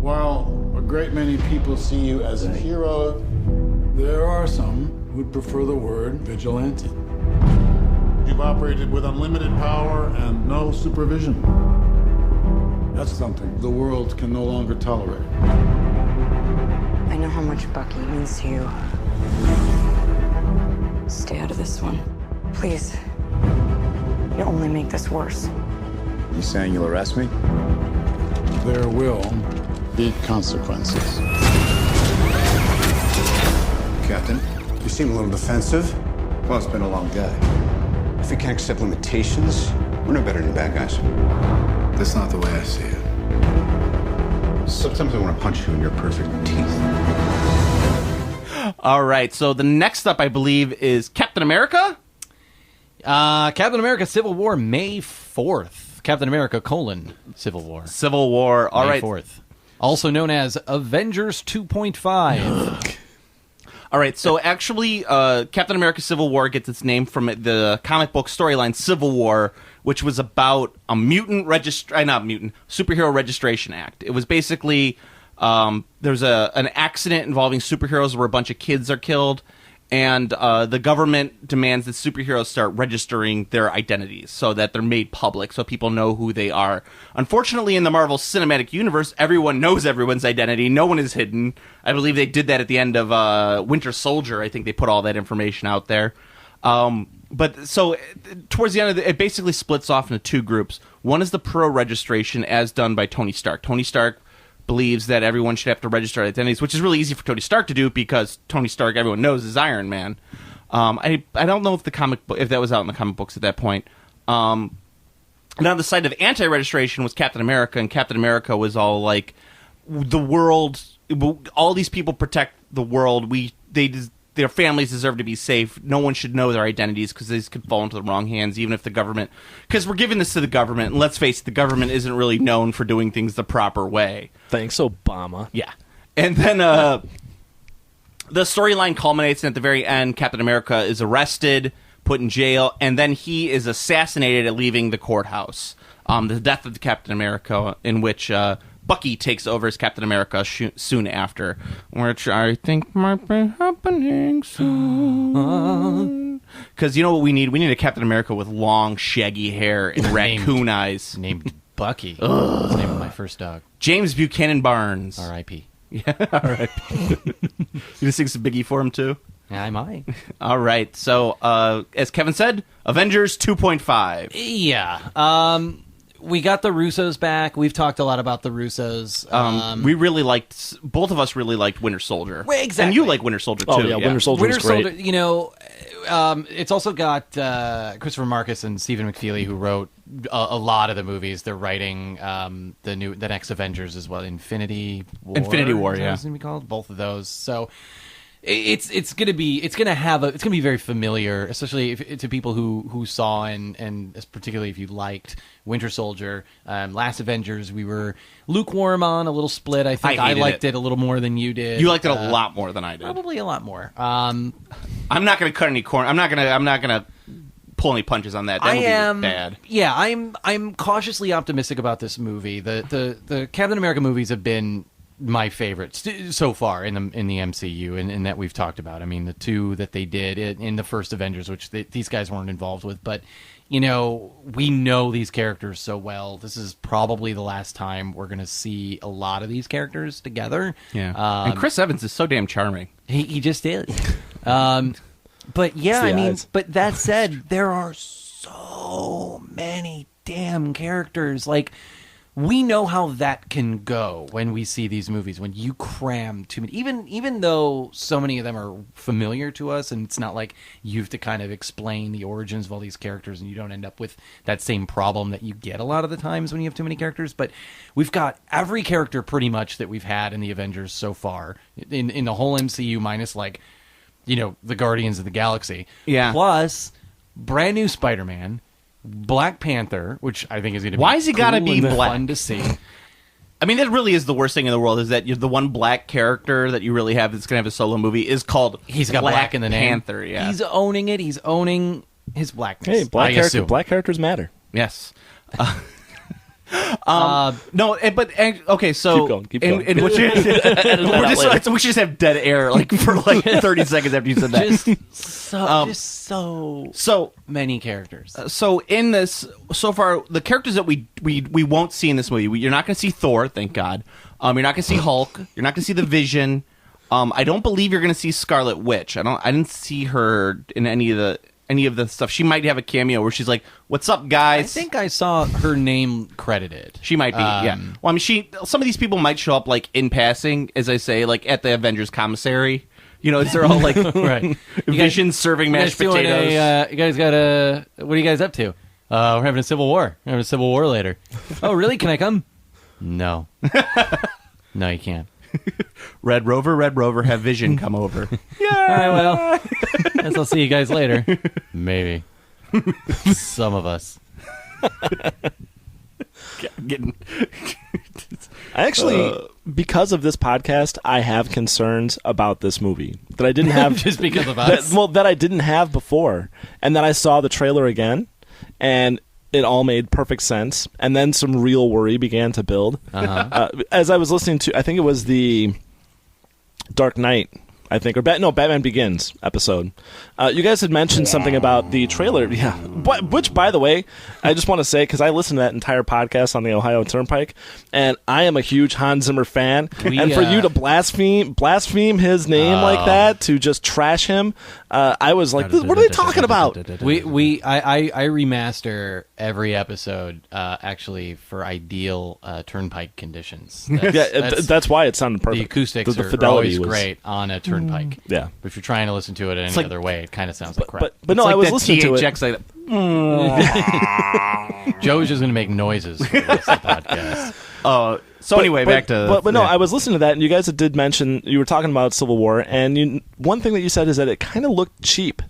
while a great many people see you as a hero, there are some who'd prefer the word vigilante. You've operated with unlimited power and no supervision. That's something the world can no longer tolerate. I know how much Bucky means to you. Stay out of this one. Please. You'll only make this worse. You saying you'll arrest me? There will be consequences. Captain, you seem a little defensive. Well, it's been a long day. If we can't accept limitations, we're no better than bad guys. That's not the way I see it. Sometimes I want to punch you in your perfect teeth. All right, so the next up, I believe, is Captain America? Captain America Civil War, May 4th. Captain America, Civil War. Civil War, all May right. 4th. Also known as Avengers 2.5. All right, so actually, Captain America Civil War gets its name from the comic book storyline Civil War, which was about a superhero registration act. It was basically, there's an accident involving superheroes where a bunch of kids are killed, and the government demands that superheroes start registering their identities so that they're made public, so people know who they are. Unfortunately, in the Marvel Cinematic Universe, everyone knows everyone's identity. No one is hidden. I believe they did that at the end of Winter Soldier. I think they put all that information out there. But so towards the end of it basically splits off into two groups. One is the pro-registration as done by Tony Stark. Tony Stark believes that everyone should have to register identities, which is really easy for Tony Stark to do because Tony Stark, everyone knows, is Iron Man. I don't know if if that was out in the comic books at that point. And on the side of anti-registration was Captain America, and Captain America was all like, the world, all these people protect the world. Their families deserve to be safe. No one should know their identities because these could fall into the wrong hands, even if the government... Because we're giving this to the government, and let's face it, the government isn't really known for doing things the proper way. Thanks, Obama. Yeah. And then the storyline culminates, and at the very end, Captain America is arrested, put in jail, and then he is assassinated at leaving the courthouse. The death of Captain America, in which... Bucky takes over as Captain America soon after, which I think might be happening soon. Because you know what we need? We need a Captain America with long, shaggy hair and raccoon eyes. Named Bucky. That's the name of my first dog. James Buchanan Barnes. R.I.P. Yeah, R.I.P. You gonna sing some Biggie for him, too? Yeah, I might. All right, so as Kevin said, Avengers 2.5. Yeah. we got the Russos back. We've talked a lot about the Russos. We really liked, both of us really liked Winter Soldier. Well, exactly. And you like Winter Soldier too. Oh yeah, Winter Soldier was great. Soldier, you know, it's also got Christopher Marcus and Stephen McFeely, who wrote a lot of the movies. They're writing the next Avengers as well. Infinity War, yeah. It's gonna be called both of those. So it's gonna be very familiar, especially to people who saw and particularly if you liked Winter Soldier. Last Avengers we were lukewarm on, a little split. I think I liked it a little more than you did. You liked it a lot more than I did. Probably a lot more. I'm not going to cut any corner. I'm not going to pull any punches on that. That movie was bad. Yeah, I'm cautiously optimistic about this movie. The Captain America movies have been my favorites so far in the MCU, and that we've talked about. I mean, the two that they did in the first Avengers, which these guys weren't involved with, but you know, we know these characters so well. This is probably the last time we're going to see a lot of these characters together. Yeah, and Chris Evans is so damn charming. He just is. But yeah, I mean, but that said, there are so many damn characters. Like, we know how that can go when we see these movies, when you cram too many, even though so many of them are familiar to us, and it's not like you have to kind of explain the origins of all these characters, and you don't end up with that same problem that you get a lot of the times when you have too many characters. But we've got every character pretty much that we've had in the Avengers so far, in the whole MCU, minus like, you know, the Guardians of the Galaxy. Yeah. Plus, brand new Spider-Man, Black Panther, which I think is going to be Why has he got to be black? Fun to see. I mean, that really is the worst thing in the world, is that you're the one black character that you really have that's going to have a solo movie is called He's got black in the name. Panther, yeah. He's owning it. He's owning his blackness. Hey, black characters matter. Yes. No, but okay, so keep going. And we should just have dead air like for like 30 seconds after you said that. Just so many characters. So in this, so far, the characters that we won't see in this movie, you're not going to see Thor, thank God. You're not going to see Hulk. You're not going to see the Vision. I don't believe you're going to see Scarlet Witch. I didn't see her in any of the stuff. She might have a cameo where she's like, "What's up, guys?" I think I saw her name credited. She might be, yeah. Well, I mean, some of these people might show up like in passing, as I say, like at the Avengers commissary. You know, they're all like right. Vision serving mashed potatoes. You guys got what are you guys up to? We're having a civil war. We're having a civil war later. Oh, really? Can I come? No. No, you can't. Red Rover, have Vision come over. Yeah. All right, well, guess I'll see you guys later. Maybe. Some of us. Actually, because of this podcast, I have concerns about this movie that I didn't have just because of us. That I didn't have before, and then I saw the trailer again, and it all made perfect sense. And then some real worry began to build as I was listening to. I think it was the Dark Knight. I think, or Batman Begins episode. You guys had mentioned something about the trailer, yeah. Which, by the way, I just want to say, because I listened to that entire podcast on the Ohio Turnpike, and I am a huge Hans Zimmer fan. And for you to blaspheme his name like that, to just trash him, I was like, what are they talking about? I remaster every episode actually for ideal Turnpike conditions. That's why it sounded perfect. The acoustics the are always great on a Turnpike. Yeah. But if you're trying to listen to it any other way, it kind of sounds like crap. But no, I was listening to it. Joe's just going to make noises for the rest of the podcast. Back to... But no, I was listening to that, and you guys did mention, you were talking about Civil War, and one thing that you said is that it kind of looked cheap.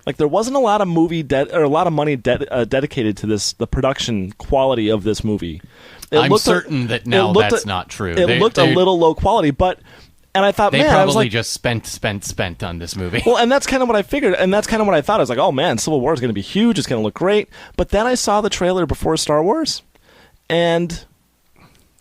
Like, there wasn't a lot of a lot of money dedicated to the production quality of this movie. I'm certain that now that's not true. It looked a little low quality, but... And I thought, they probably I was like, just spent on this movie. Well, and that's kind of what I figured, and that's kind of what I thought. I was like, oh man, Civil War is going to be huge. It's going to look great. But then I saw the trailer before Star Wars, and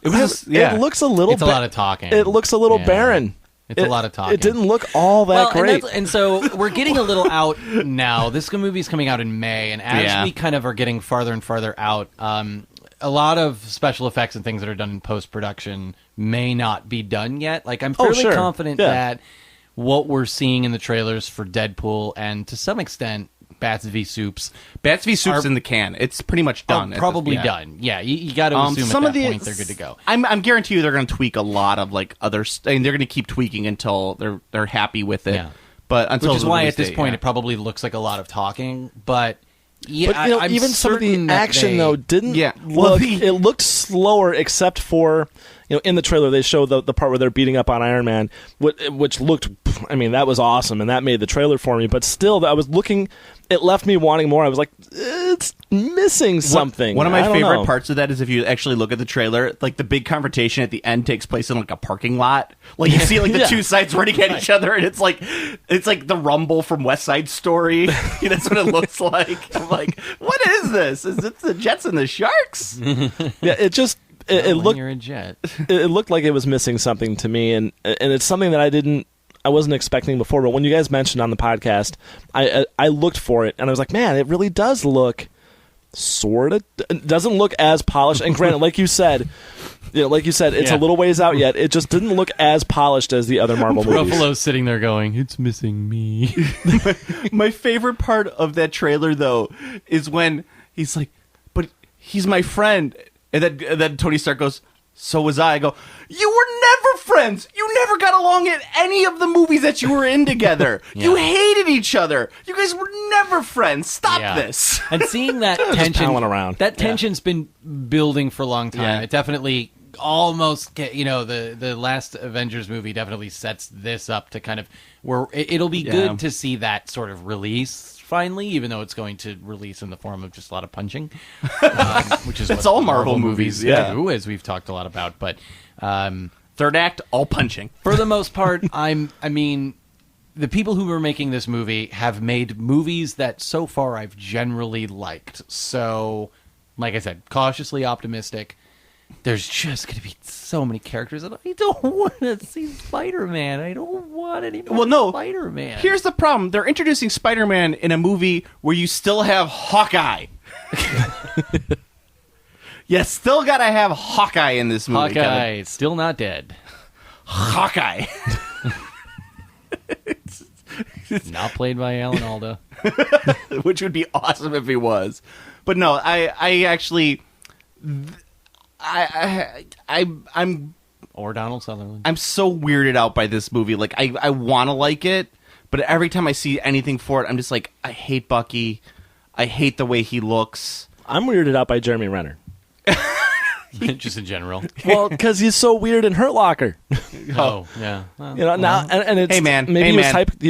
it looks a little. It's a lot of talking. It looks a little barren. It's a lot of talking. It didn't look all that great. And so we're getting a little out now. This movie is coming out in May, and as we kind of are getting farther and farther out, a lot of special effects and things that are done in post-production may not be done yet. Like, I'm fairly confident that what we're seeing in the trailers for Deadpool and to some extent Bats v Soups. Bats v Soups in the can. It's pretty much done. Probably done. Yeah, you got to assume some at that of point they're good to go. I'm guarantee you they're going to tweak a lot of like other. They're going to keep tweaking until they're happy with it. Yeah. But until which is the why release at this date, point it probably looks like a lot of talking, but. Yeah, but I'm even some of the certain that action though didn't Well, look. It looked slower, except for in the trailer they show the part where they're beating up on Iron Man, which looked. I mean, that was awesome, and that made the trailer for me. But still, I was looking. It left me wanting more. I was like, it's missing something. One of my favorite parts of that is if you actually look at the trailer, like the big confrontation at the end takes place in like a parking lot. Like you see like the two sides running at each other, and it's like the Rumble from West Side Story. That's what it looks like. I'm like, what is this? Is it the Jets and the Sharks? Yeah, it just it looked. You're a Jet. It looked like it was missing something to me, and it's something that I wasn't expecting before, but when you guys mentioned on the podcast, I looked for it, and I was like, man, it really does look sort of... It doesn't look as polished, and granted, like you said, it's a little ways out yet. It just didn't look as polished as the other Marvel movies. Ruffalo's sitting there going, it's missing me. My favorite part of that trailer, though, is when he's like, but he's my friend, and then Tony Stark goes... So was I. I go, you were never friends. You never got along in any of the movies that you were in together. You hated each other. You guys were never friends. Stop this. And seeing that tension around. That tension's been building for a long time. It definitely almost the last Avengers movie definitely sets this up to kind of where it'll be good to see that sort of release finally, even though it's going to release in the form of just a lot of punching, which is that's what all Marvel movies do, as we've talked a lot about. But third act, all punching. For the most part, I mean, the people who were making this movie have made movies that so far I've generally liked. So, like I said, cautiously optimistic. There's just going to be so many characters that I don't want to see Spider-Man. I don't want any more Spider-Man. Here's the problem. They're introducing Spider-Man in a movie where you still have Hawkeye. You still got to have Hawkeye in this movie. Hawkeye, still not dead. Hawkeye. Not played by Alan Alda. Which would be awesome if he was. But no, I actually... I'm or Donald Sutherland. I'm so weirded out by this movie. Like I want to like it, but every time I see anything for it, I'm just like, I hate Bucky. I hate the way he looks. I'm weirded out by Jeremy Renner. Just in general. Well, because he's so weird in Hurt Locker. Oh yeah. Well, now and it's hey man, maybe he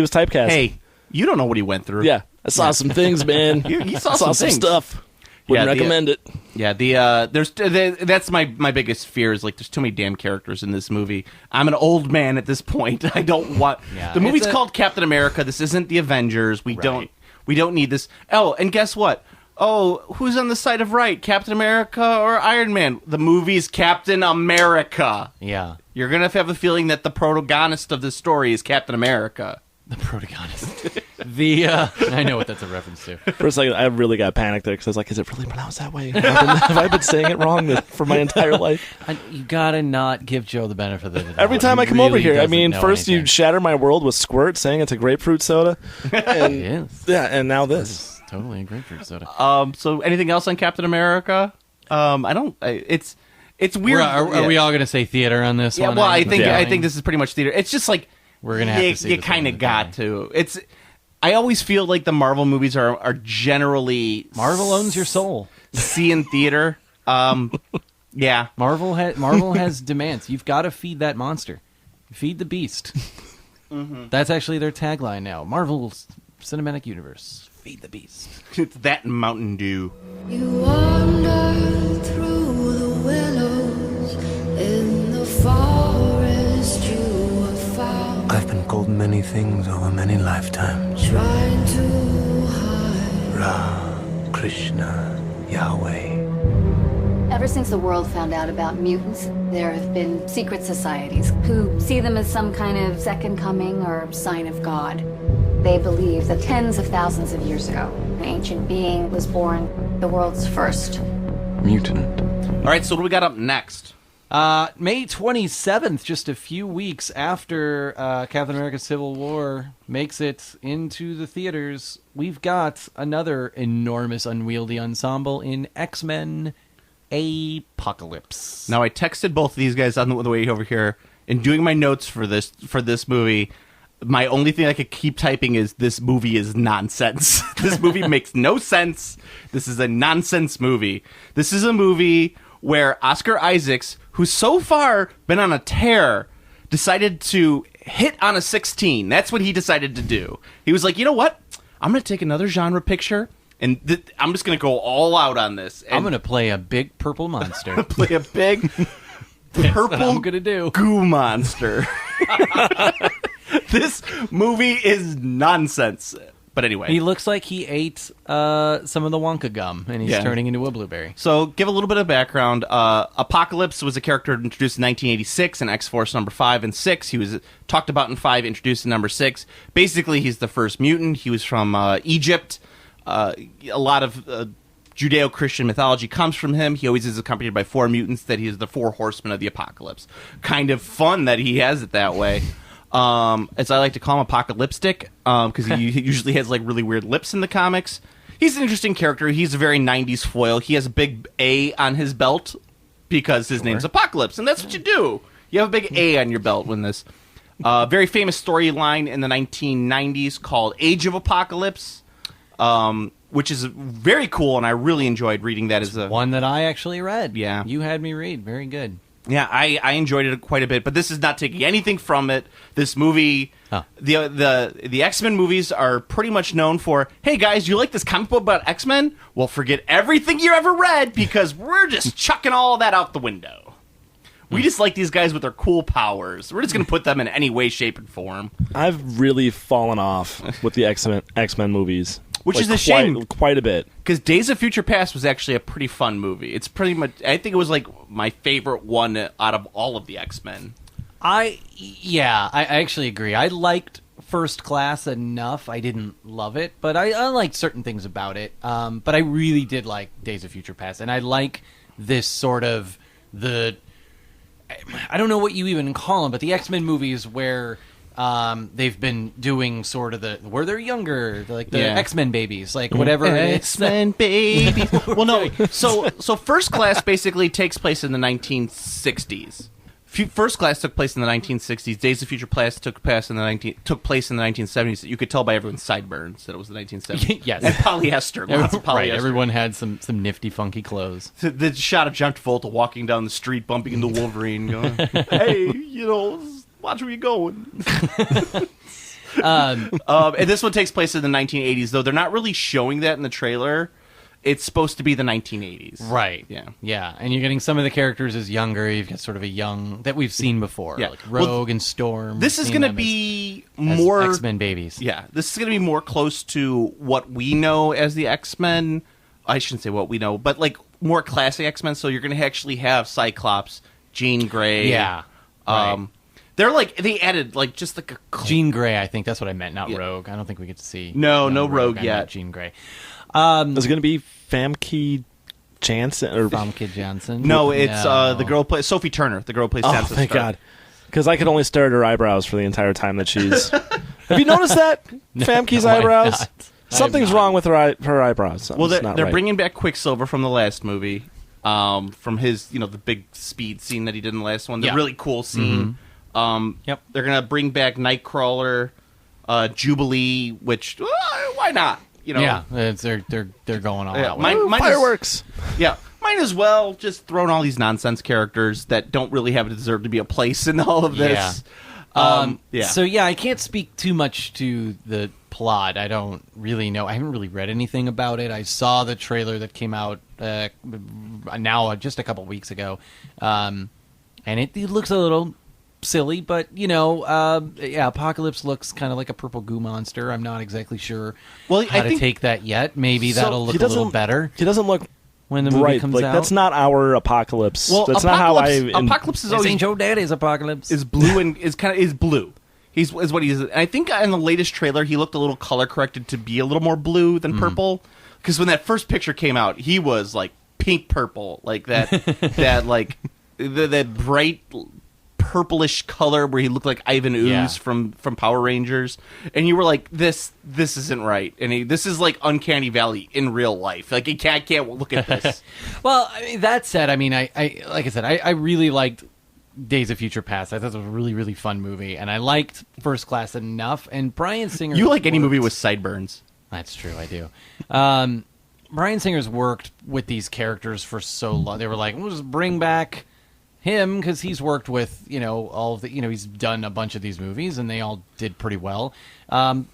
was typecast. Hey, you don't know what he went through. Yeah, I saw some things, man. You saw some stuff. Wouldn't recommend it. Yeah, that's my biggest fear is like there's too many damn characters in this movie. I'm an old man at this point. I don't want the movie's called Captain America. This isn't the Avengers. We don't need this. Oh, and guess what? Oh, who's on the side of right? Captain America or Iron Man? The movie's Captain America. Yeah. You're gonna have a feeling that the protagonist of this story is Captain America. The protagonist. I know what that's a reference to. For a second, I really got panicked there because I was like, is it really pronounced that way? Have I been saying it wrong for my entire life? You gotta not give Joe the benefit of the doubt. Every time I come over here, I mean, first you shatter my world with Squirt saying it's a grapefruit soda. And, yes. Yeah, and now this. Totally a grapefruit soda. So anything else on Captain America? It's weird. Are we all gonna say theater on this one? Yeah, well, I think this is pretty much theater. It's just like we're gonna have to see. You kind of got to. I always feel like the Marvel movies are generally Marvel owns your soul. See in theater. Yeah, Marvel has demands. You've got to feed that monster, feed the beast. Mm-hmm. That's actually their tagline now. Marvel's Cinematic Universe, feed the beast. It's that and Mountain Dew. You wander through the willows in the forest you have found. I've been called many things over many lifetimes. Trying to hide. Ra, Krishna, Yahweh. Ever since the world found out about mutants, there have been secret societies who see them as some kind of second coming or sign of God. They believe that tens of thousands of years ago, an ancient being was born, the world's first mutant. All right, so what do we got up next? May 27th, just a few weeks after Captain America Civil War makes it into the theaters, we've got another enormous, unwieldy ensemble in X-Men Apocalypse. Now, I texted both of these guys on the way over here, and doing my notes for this movie, my only thing I could keep typing is, this movie is nonsense. This movie makes no sense. This is a nonsense movie. This is a movie where Oscar Isaacs, who's so far been on a tear, decided to hit on a 16. That's what he decided to do. He was like, you know what? I'm going to take another genre picture, and I'm just going to go all out on this. And I'm going to play a big purple monster. play a big purple I'm gonna do. goo monster. This movie is nonsense. But anyway. He looks like he ate some of the Wonka gum, and he's turning into a blueberry. So, give a little bit of background. Apocalypse was a character introduced in 1986 in X-Force number 5 and 6. He was talked about in 5, introduced in number 6. Basically, he's the first mutant. He was from Egypt. A lot of Judeo-Christian mythology comes from him. He always is accompanied by 4 mutants, that he is the 4 horsemen of the apocalypse. Kind of fun that he has it that way. As I like to call him, apocalyptic, because he usually has like really weird lips in the comics. He's an interesting character. He's a very 90s foil. He has a big A on his belt because his name's Apocalypse, and that's what you do. You have a big A on your belt when this. Very famous storyline in the 1990s called Age of Apocalypse, which is very cool, and I really enjoyed reading that. As one that I actually read. Yeah. You had me read. Very good. Yeah, I enjoyed it quite a bit, but this is not taking anything from it. This movie, the X-Men movies are pretty much known for, hey guys, you like this comic book about X-Men? Well, forget everything you ever read, because we're just chucking all that out the window. We just like these guys with their cool powers. We're just going to put them in any way, shape, and form. I've really fallen off with the X-Men movies. Which is a shame. Quite a bit. Because Days of Future Past was actually a pretty fun movie. It's pretty much, I think it was like my favorite one out of all of the X-Men. I actually agree. I liked First Class enough. I didn't love it, but I liked certain things about it. But I really did like Days of Future Past. And I like this sort of I don't know what you even call them, but the X-Men movies where they've been doing sort of where they're younger, like the X-Men babies, like whatever X-Men babies. Well, no. So First Class basically takes place in the 1960s. First Class took place in the 1960s. Days of Future Past took place in the 1970s. You could tell by everyone's sideburns that it was the 1970s. Yes, and polyester. Lots of polyester. Right. Everyone had some nifty, funky clothes. The shot of John Travolta walking down the street, bumping into Wolverine, going, "Hey, watch where you're going." And this one takes place in the 1980s, though they're not really showing that in the trailer. It's supposed to be the 1980s. Right. Yeah. And you're getting some of the characters as younger. You've got sort of a young that we've seen before, like Rogue and Storm. This is going to be more as X-Men babies. Yeah. This is going to be more close to what we know as the X-Men. I shouldn't say what we know, but like more classic X-Men. So you're going to actually have Cyclops, Jean Grey. Yeah. Right. They added just like a Jean Grey. I think that's what I meant, not Rogue. I don't think we get to see. No Rogue yet. Jean Grey. Is it going to be Famke Janssen? Or Famke Janssen? No, it's the girl plays Sophie Turner. The girl plays Sansa. Oh, thank God. Because I could only stare at her eyebrows for the entire time that she's... Have you noticed that? Famke's eyebrows? Not. Something's wrong with her eyebrows. Well, they're bringing back Quicksilver from the last movie. From his, the big speed scene that he did in the last one. The really cool scene. Mm-hmm. They're going to bring back Nightcrawler, Jubilee, which... why not? They're going all out. Fireworks. Might as well just throw in all these nonsense characters that don't really have deserve to be a place in all of this. So I can't speak too much to the plot. I don't really know. I haven't really read anything about it. I saw the trailer that came out now just a couple weeks ago, and it looks a little silly, but Apocalypse looks kind of like a purple goo monster. I'm not exactly sure how to take that yet. Maybe that'll look a little better. He doesn't look when the movie comes out. That's not our Apocalypse. Well, that's Apocalypse, not how Apocalypse is always Ain't Joe Daddy's Apocalypse is blue and is blue. Is what he is. And I think in the latest trailer he looked a little color corrected to be a little more blue than purple. Because when that first picture came out, he was like pink purple, like that that bright purplish color where he looked like Ivan Ooze from Power Rangers, and you were like, this isn't right, and this is like Uncanny Valley in real life. Like, you can't look at this. Well, I mean, that said, I mean, I like I said, I really liked Days of Future Past. I thought it was a really, really fun movie, and I liked First Class enough. And Bryan Singer, you like any movie with sideburns? That's true, I do. Bryan Singer's worked with these characters for so long. They were like, we'll just bring back him because he's worked with, all of the, he's done a bunch of these movies and they all did pretty well. I'm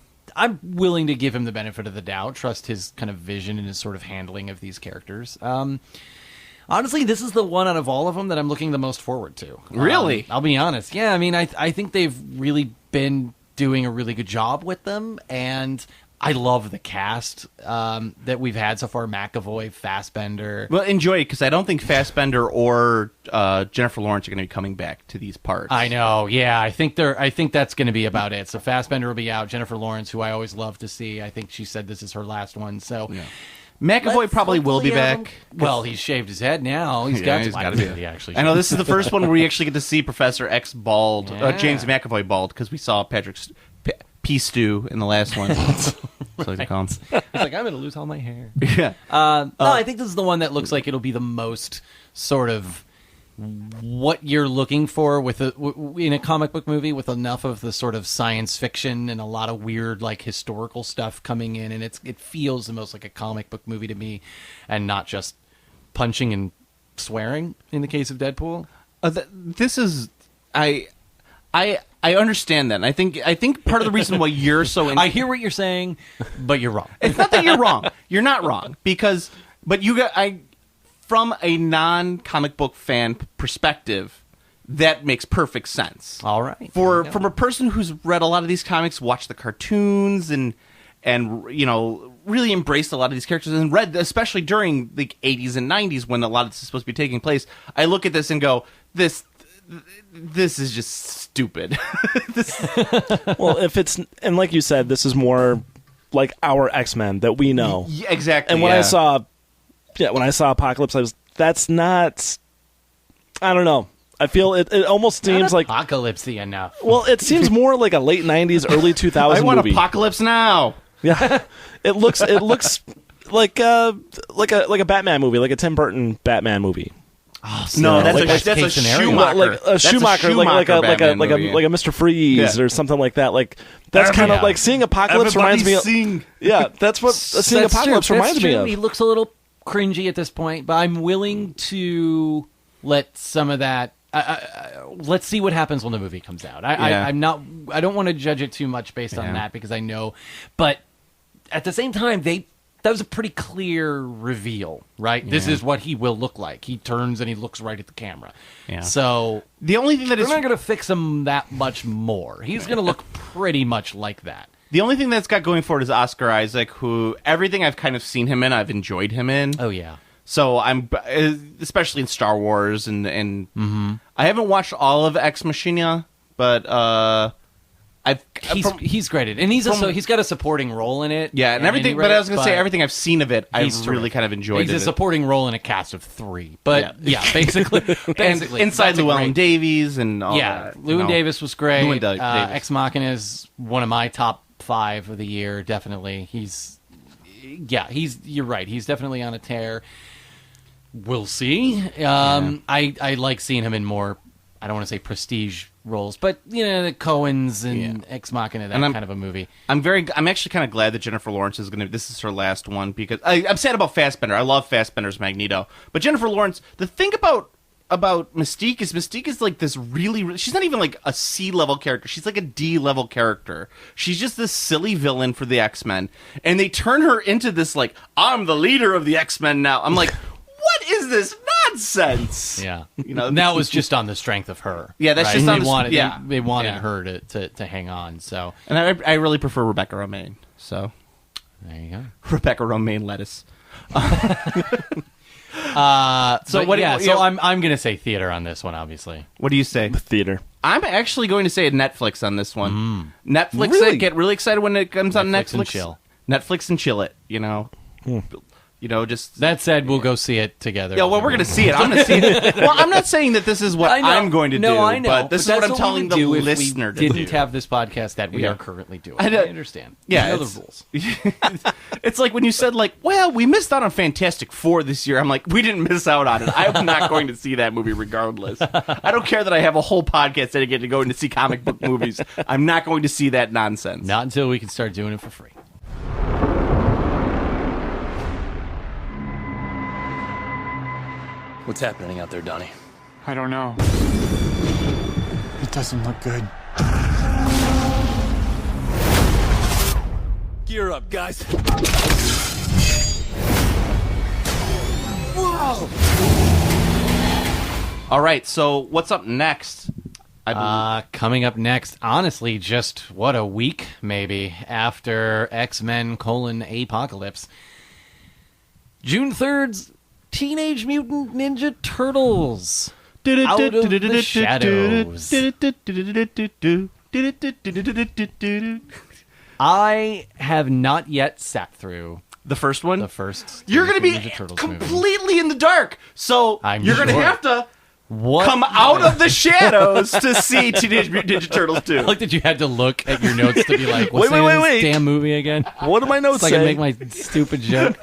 willing to give him the benefit of the doubt, trust his kind of vision and his sort of handling of these characters. Honestly, this is the one out of all of them that I'm looking the most forward to. Really? I'll be honest. Yeah, I mean, I think they've really been doing a really good job with them, and I love the cast that we've had so far. McAvoy, Fassbender. Well, enjoy it, because I don't think Fassbender or Jennifer Lawrence are going to be coming back to these parts. I know, yeah. I think that's going to be about it. So Fassbender will be out. Jennifer Lawrence, who I always love to see, I think she said this is her last one. So yeah. McAvoy probably will be back. Well, he's shaved his head now. He's got to be. He actually. I know this is the first one where we actually get to see Professor X bald, James McAvoy bald, because we saw Patrick's pea stew in the last one. That's what they call him. He's like, I'm going to lose all my hair. Yeah. No, I think this is the one that looks like it'll be the most sort of what you're looking for in a comic book movie, with enough of the sort of science fiction and a lot of weird like historical stuff coming in, and it feels the most like a comic book movie to me, and not just punching and swearing in the case of Deadpool. This is I understand that, and I think part of the reason why you're so I hear what you're saying, but you're wrong. It's not that you're wrong. You're not wrong, but you got from a non-comic book fan perspective, that makes perfect sense. All right. From a person who's read a lot of these comics, watched the cartoons, and really embraced a lot of these characters, and read, especially during the 80s and 90s when a lot of this is supposed to be taking place, I look at this and go, this is just stupid. Well, and like you said, this is more like our X-Men that we know. Yeah, exactly. And when I saw Apocalypse, that's not, I don't know. I feel it almost seems like apocalypse-y enough. Well, it seems more like a late 90s, early 2000s I want movie. Apocalypse Now. Yeah. It looks like a Batman movie, like a Tim Burton Batman movie. Oh, no, that's a Schumacher. Like a Schumacher, like a Mr. Freeze or something like that. Like that's kind of like seeing Apocalypse reminds me of. Yeah, that's what seeing Apocalypse reminds me of. He looks a little cringy at this point, but I'm willing to let some of that. Let's see what happens when the movie comes out. I don't want to judge it too much based on that, because I know, but at the same time, that was a pretty clear reveal, right? Yeah. This is what he will look like. He turns and he looks right at the camera. Yeah. So the only thing that they're not going to fix him that much more. He's going to look pretty much like that. The only thing that's got going for it is Oscar Isaac, who everything I've kind of seen him in, I've enjoyed him in. Oh yeah. So I'm, especially in Star Wars, and I haven't watched all of Ex Machina, but he's great at it. And he's got a supporting role in it. Yeah, and everything. But I was going to say, everything I've seen of it, I've really kind of enjoyed. He's a supporting role in a cast of 3. But yeah, basically, and inside Llewellyn Davies and all that. Yeah, Llewellyn Davis was great. Ex Machina is one of my top 5 of the year. Definitely, you're right. He's definitely on a tear. We'll see. I like seeing him in more, I don't want to say prestige roles, but the Coens and Ex Machina, that kind of a movie. I'm actually kind of glad that Jennifer Lawrence this is her last one, because I'm sad about Fassbender. I love Fassbender's Magneto, but Jennifer Lawrence, the thing about Mystique is like this really, she's not even like a C-level character. She's like a D-level character. She's just this silly villain for the X-Men, and they turn her into this like, I'm the leader of the X-Men now. I'm like, what is this nonsense? Yeah, that was just on the strength of her. Yeah, that's just on they wanted her to hang on. So, and I really prefer Rebecca Romijn. So there you go, Rebecca Romijn lettuce. I'm going to say theater on this one. Obviously, what do you say? Theater. I'm actually going to say Netflix on this one. Netflix, really? Get really excited when it comes on Netflix. And chill. Netflix and chill it. just... That said, we'll go see it together. Yeah, well, we're going to see it. I'm going to see it. Well, I'm not saying that this is what I'm going to do. I know. But this is what I'm telling the listener to do. If we didn't have this podcast that we are currently doing. I understand. Yeah. I know the rules. It's like when you said, well, we missed out on Fantastic Four this year. I'm like, we didn't miss out on it. I'm not going to see that movie regardless. I don't care that I have a whole podcast dedicated to going to see comic book movies. I'm not going to see that nonsense. Not until we can start doing it for free. What's happening out there, Donnie? I don't know. It doesn't look good. Gear up, guys. Whoa! All right, so what's up next? Coming up next, honestly, just what a week, maybe, after X-Men :Apocalypse. June 3rd's Teenage Mutant Ninja Turtles. Out of the shadows. I have not yet sat through the first one. The first. You're going to be Ninja Turtles completely movie. in the dark, so you're going to have to come out of the shadows to see Teenage Mutant Ninja Turtles 2. I like that you had to look at your notes to be like, what's this damn movie again? What do my notes say? say? I can make my stupid joke.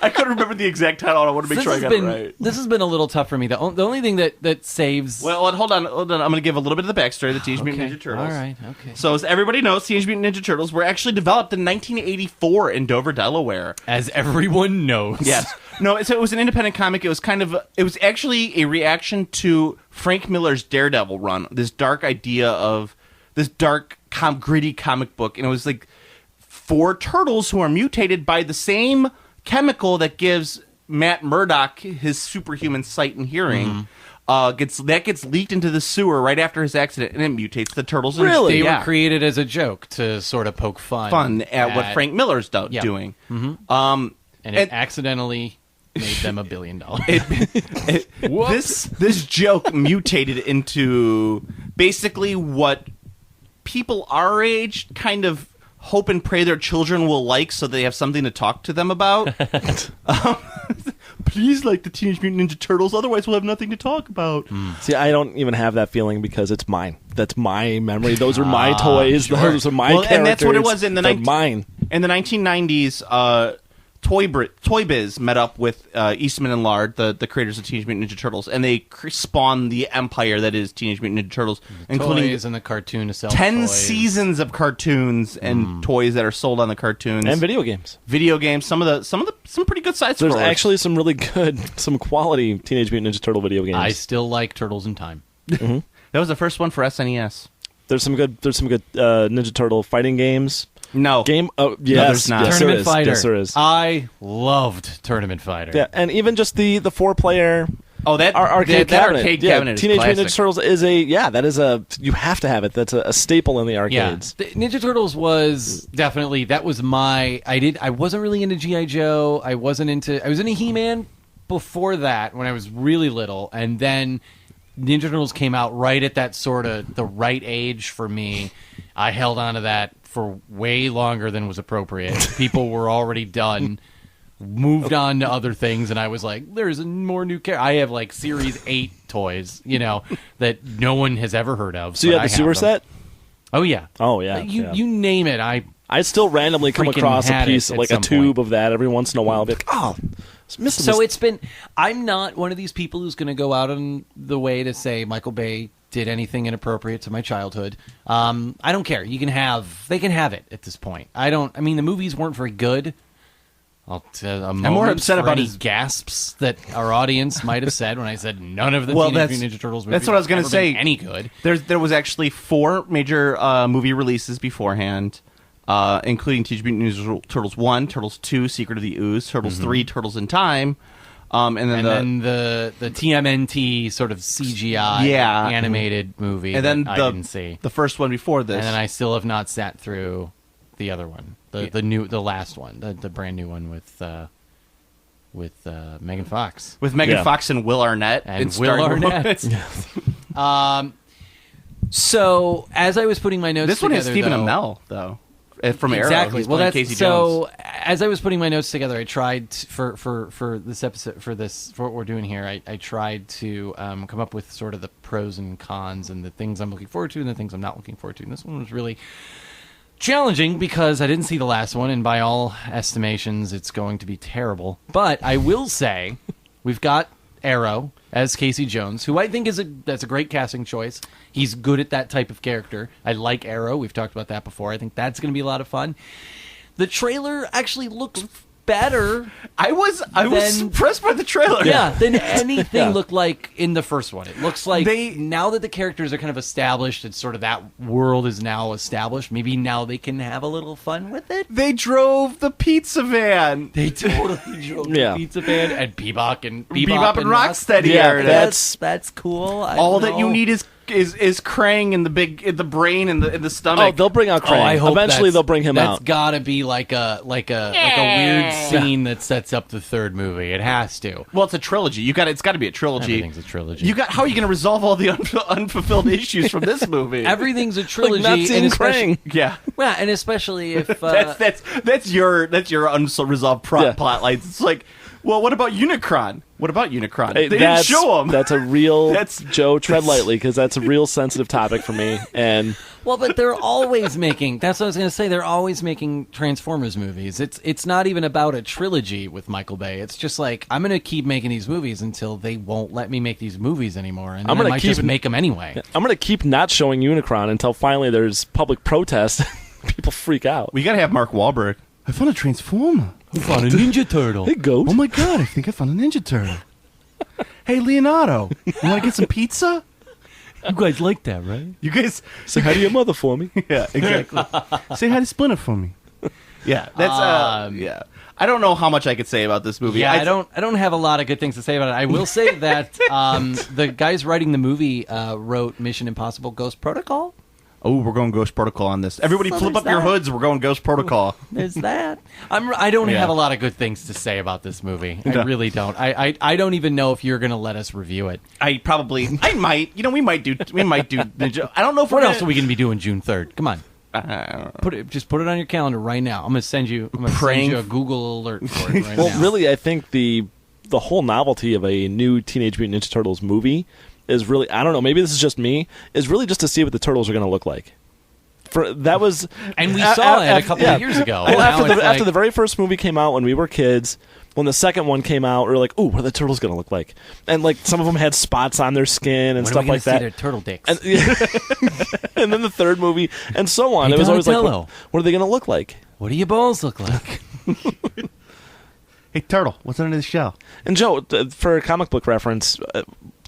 I couldn't remember the exact title. I want to make sure I got it right. This has been a little tough for me. The only thing that saves... Well, hold on. I'm going to give a little bit of the backstory of the Teenage Mutant Ninja Turtles. All right, okay. So as everybody knows, Teenage Mutant Ninja Turtles were actually developed in 1984 in Dover, Delaware. As everyone knows. Yes. No, so it was an independent comic. It was actually a reaction to Frank Miller's Daredevil run. This dark idea of this dark, gritty comic book. And it was like 4 turtles who are mutated by the same chemical that gives Matt Murdock his superhuman sight and hearing. Gets leaked into the sewer right after his accident, and it mutates the turtles. Really? They were created as a joke to sort of poke fun at what Frank Miller's doing. And it accidentally made them $1 billion. This joke mutated into basically what people our age kind of hope and pray their children will like, so they have something to talk to them about. Please like the Teenage Mutant Ninja Turtles, otherwise we'll have nothing to talk about. See, I don't even have that feeling because it's mine. That's my memory. Those are my toys. Sure. Those are my characters. And that's what it was in the mine. In the 1990s. Toy Biz met up with Eastman and Lard, the creators of Teenage Mutant Ninja Turtles, and they spawned the empire that is Teenage Mutant Ninja Turtles, including toys and the cartoon to sell 10 toys. seasons of cartoons and toys that are sold on the cartoons and video games. Some pretty good side scrollers. There's actually some really good, some quality Teenage Mutant Ninja Turtle video games. I still like Turtles in Time. That was the first one for SNES. There's some good Ninja Turtle fighting games. No. Game? Oh, yes. No, yes, Tournament Fighter. Yes, there is. I loved Tournament Fighter. Yeah, and even just the 4-player... Oh, that arcade cabinet. Arcade cabinet is Teenage Mutant classic. Ninja Turtles is a you have to have it. That's a staple in the arcades. Yeah. Ninja Turtles was definitely, that was my... I wasn't really into G.I. Joe. I was into He-Man before that when I was really little, and then Ninja Turtles came out right at that sort of the right age for me. I held on to that for way longer than was appropriate. People were already done, moved on to other things, and I was like, there's more new characters. I have like Series 8 toys, that no one has ever heard of. So you have the sewer set? Oh, yeah. Oh, yeah. You name it. I still randomly come across a piece, like a tube of that every once in a while. I'll be like, So it's been... I'm not one of these people who's going to go out on the way to say Michael Bay did anything inappropriate to my childhood. I don't care. They can have it at this point. The movies weren't very good. I'm more upset about his gasps that our audience might have said when I said none of the Teenage Mutant Ninja Turtles movies. That's what I was going to say. Any good? There was actually 4 major movie releases beforehand, including Teenage Mutant Ninja Turtles 1, Turtles 2, Secret of the Ooze, Turtles 3, Turtles in Time. And then the TMNT sort of CGI animated movie, and then I didn't see the first one before this, and then I still have not sat through the other one, the last one, the brand new one with Megan Fox, Fox and Will Arnett and Will Arnett. So as I was putting my notes, this one has together, Stephen Amell though from Arrow. Exactly. He's Well, playing that's Casey so. Jones. As I was putting my notes together, I tried for this episode for what we're doing here. I tried to come up with sort of the pros and cons and the things I'm looking forward to and the things I'm not looking forward to. And this one was really challenging because I didn't see the last one, and by all estimations, it's going to be terrible. But I will say, we've got Arrow as Casey Jones, who I think that's a great casting choice. He's good at that type of character. I like Arrow. We've talked about that before. I think that's going to be a lot of fun. The trailer actually looks better. I was impressed by the trailer. Yeah, than anything looked like in the first one. It looks like now that the characters are kind of established and sort of that world is now established, maybe now they can have a little fun with it. They drove the pizza van. They totally drove the pizza van, and Bebop and Rocksteady. Yeah, that's cool. All that you need is Krang in the brain and the stomach. Oh, they'll bring out Krang. I hope Eventually they'll bring him That's out. got to be like a weird scene that sets up the third movie. It has to. Well, it's a trilogy. It's got to be a trilogy. Everything's a trilogy. How are you going to resolve all the unfulfilled issues from this movie? Everything's a trilogy. Like not seeing Krang. Yeah. Well, and especially if that's your unresolved plot lines. It's like, well, what about Unicron? Hey, they didn't show him. That's a real Joe, tread lightly, because that's a real sensitive topic for me. And well, but they're always making. That's what I was going to say. They're always making Transformers movies. It's not even about a trilogy with Michael Bay. It's just like, I'm going to keep making these movies until they won't let me make these movies anymore, and then I might just make them anyway. I'm going to keep not showing Unicron until finally there's public protest. People freak out. We got to have Mark Wahlberg. I found a Transformer. I found a Ninja Turtle. Hey, goat. Oh my god, I think I found a Ninja Turtle. Hey, Leonardo, you want to get some pizza? You guys like that, right? You guys say hi to your mother for me. Yeah, exactly. Say hi to Splinter for me. Yeah, that's yeah. I don't know how much I could say about this movie. Yeah, I don't have a lot of good things to say about it. I will say that the guys writing the movie wrote Mission Impossible: Ghost Protocol. Oh, we're going Ghost Protocol on this. Everybody flip up your hoods. We're going Ghost Protocol. There's that. I don't have a lot of good things to say about this movie. I really don't. I don't even know if you're going to let us review it. I might. We might do Ninja. I don't know if what else are we going to be doing June 3rd? Come on. Just put it on your calendar right now. I'm going to send you a Google alert for it right now. Well, really, I think the whole novelty of a new Teenage Mutant Ninja Turtles movie is really, I don't know, maybe this is just me, is really just to see what the turtles are going to look like. And we saw it a couple of years ago. Well, after the very first movie came out when we were kids, when the second one came out, we were like, ooh, what are the turtles going to look like? And like some of them had spots on their skin and stuff like that. See their turtle dicks? And, and then the third movie, and so on. It was always like, what are they going to look like? What do your balls look like? Hey, turtle, what's under the shell? And Joe, for a comic book reference,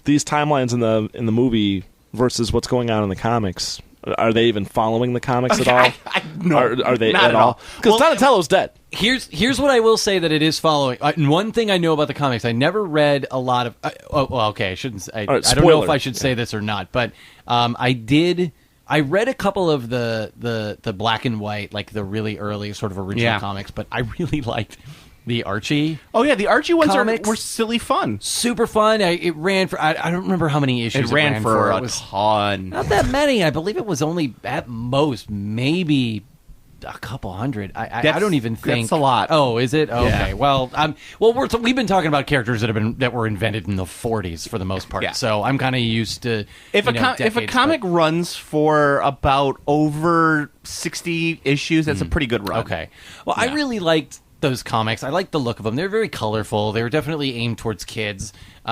these timelines in the movie versus what's going on in the comics, are they even following the comics at all? No, are they not at all? Because Donatello's dead. Here's what I will say that it is following. And one thing I know about the comics, I never read a lot of. Okay, I shouldn't. I don't know if I should say this or not, but I did. I read a couple of the black and white, like the really early sort of original comics, but I really liked the Archie. Oh yeah, the Archie ones comics were silly fun, super fun. It ran for I don't remember how many issues it ran for. It was ton, not that many. I believe it was only at most maybe a couple hundred. I don't even think that's a lot. Oh, is it? Okay. Yeah. Well, we've been talking about characters that were invented in the 40s for the most part. Yeah. So I'm kind of used to if a comic runs for about over 60 issues, that's a pretty good run. Okay. Well, I really liked those comics. I liked the look of them. They're very colorful. They were definitely aimed towards kids. They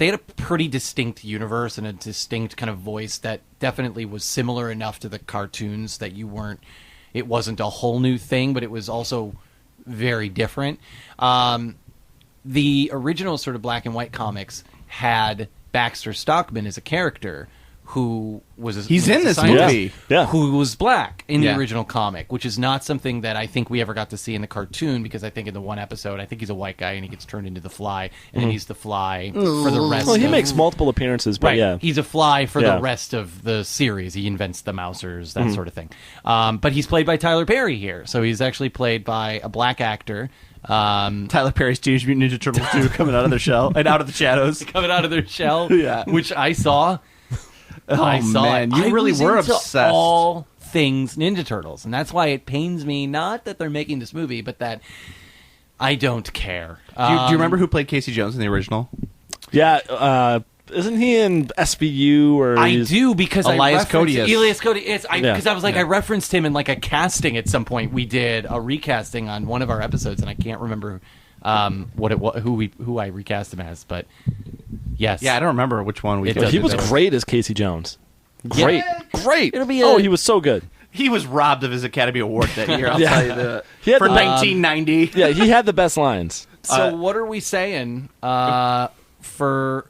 had a pretty distinct universe and a distinct kind of voice that definitely was similar enough to the cartoons that it wasn't a whole new thing, but it was also very different. The original sort of black and white comics had Baxter Stockman as a character who was he's in this movie, who was black in the original comic, which is not something that I think we ever got to see in the cartoon, because I think in the one episode, I think he's a white guy and he gets turned into the Fly, and then he's the Fly for the rest. Well, he makes multiple appearances, but yeah, he's a Fly for the rest of the series. He invents the Mousers, that sort of thing. But he's played by Tyler Perry here, so he's actually played by a black actor. Tyler Perry's Teenage Mutant Ninja Turtles 2 coming out of their shell and out of the shadows, coming out of their shell, which I saw. Man, you really were obsessed. All things Ninja Turtles. And that's why it pains me, not that they're making this movie, but that I don't care. Do you remember who played Casey Jones in the original? Yeah, isn't he in SVU? Or I do, because Elias Koteas. Elias Koteas. Because I was like, I referenced him in like a casting at some point. We did a recasting on one of our episodes, and I can't remember who I recast him as, but yes. Yeah, I don't remember which one we did. He was great as Casey Jones. Great. It'll be he was so good. He was robbed of his Academy Award that year, I'll tell you that. For 1990. Yeah, he had the best lines. So what are we saying for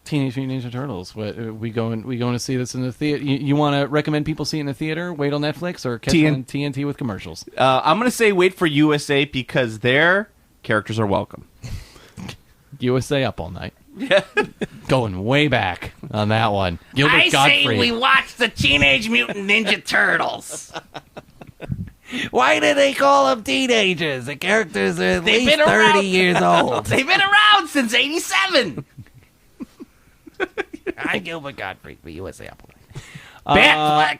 Teenage Mutant Ninja Turtles? We going to see this in the theater? You want to recommend people see it in the theater, wait on Netflix, or catch it on TNT with commercials? I'm going to say wait for USA because their characters are welcome. USA Up All Night. Yeah. Going way back on that one. Gilbert Gottfried. say we watch the Teenage Mutant Ninja Turtles. Why do they call them teenagers? The characters are at least 30 years old. They've been around since 87. I'm Gilbert Gottfried for USA Up All Night.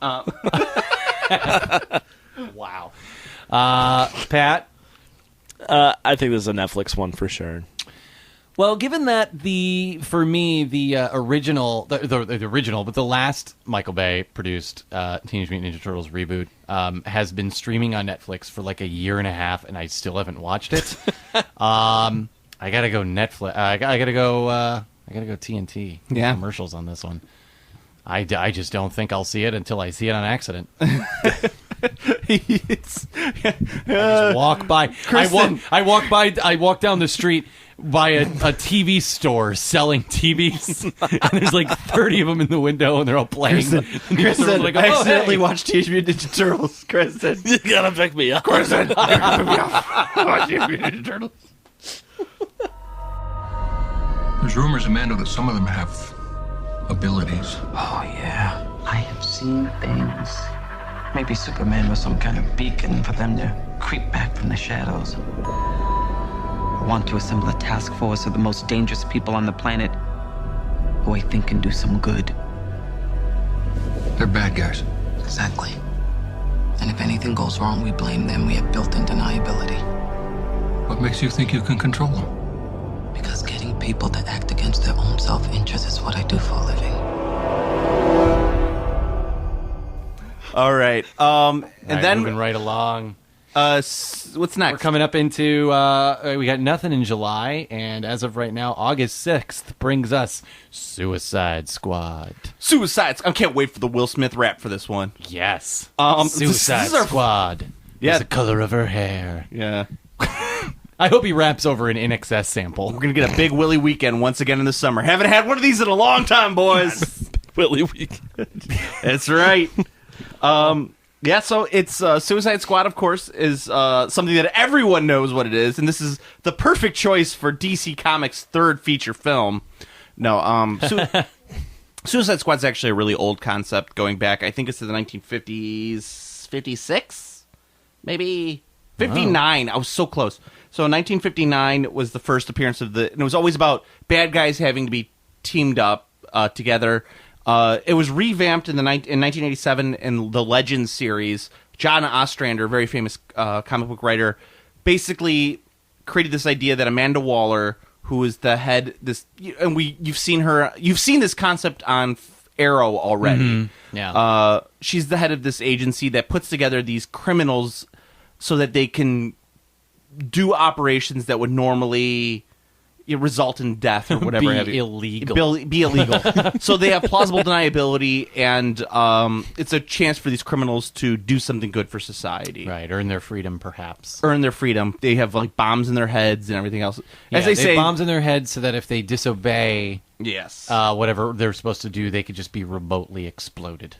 Batfleck. Wow. Pat? I think this is a Netflix one for sure. Well, given that the original, but the last Michael Bay produced Teenage Mutant Ninja Turtles reboot has been streaming on Netflix for like a year and a half, and I still haven't watched it. I gotta go Netflix. I gotta go TNT. Yeah. Commercials on this one. I just don't think I'll see it until I see it on accident. I just walk by. I walk down the street by a TV store selling TVs, and there's like 30 of them in the window, and they're all playing. Kristen, like, I accidentally watched Teenage Mutant Ninja Turtles. Kristen, you gotta pick me up. Kristen, you gotta pick me up. Watch Teenage Mutant Ninja Turtles. There's rumors, Amanda, that some of them have abilities. Oh, yeah. I have seen things. Maybe Superman was some kind of beacon for them to creep back from the shadows. I want to assemble a task force of the most dangerous people on the planet who I think can do some good. They're bad guys. Exactly. And if anything goes wrong, we blame them. We have built-in deniability. What makes you think you can control them? Because getting people to act against their own self-interest is what I do for a living. All right. And then moving right along. What's next? We're coming up into we got nothing in July, and as of right now, August 6th brings us Suicide Squad. I can't wait for the Will Smith rap for this one. Yes. Suicide Squad. Yeah. The color of her hair. Yeah. I hope he raps over an NXS sample. We're gonna get a Big Willie weekend once again in the summer. Haven't had one of these in a long time, boys. Big Willie weekend. That's right. Yeah, so it's Suicide Squad, of course, is something that everyone knows what it is, and this is the perfect choice for DC Comics' third feature film. No, Suicide Squad's actually a really old concept, going back, I think it's to the 1950s, 56? Maybe 59. Wow. I was so close. So 1959 was the first appearance of and it was always about bad guys having to be teamed up together. It was revamped in 1987 in the Legends series. John Ostrander, a very famous comic book writer, basically created this idea that Amanda Waller, who is the head, you've seen this concept on Arrow already. Mm-hmm. Yeah. She's the head of this agency that puts together these criminals so that they can do operations that would normally result in death or whatever. Be illegal. Be illegal. So they have plausible deniability, and it's a chance for these criminals to do something good for society. Right, earn their freedom, perhaps. Earn their freedom. They have like bombs in their heads and everything else. As they say, bombs in their heads so that if they disobey, yes, whatever they're supposed to do, they could just be remotely exploded.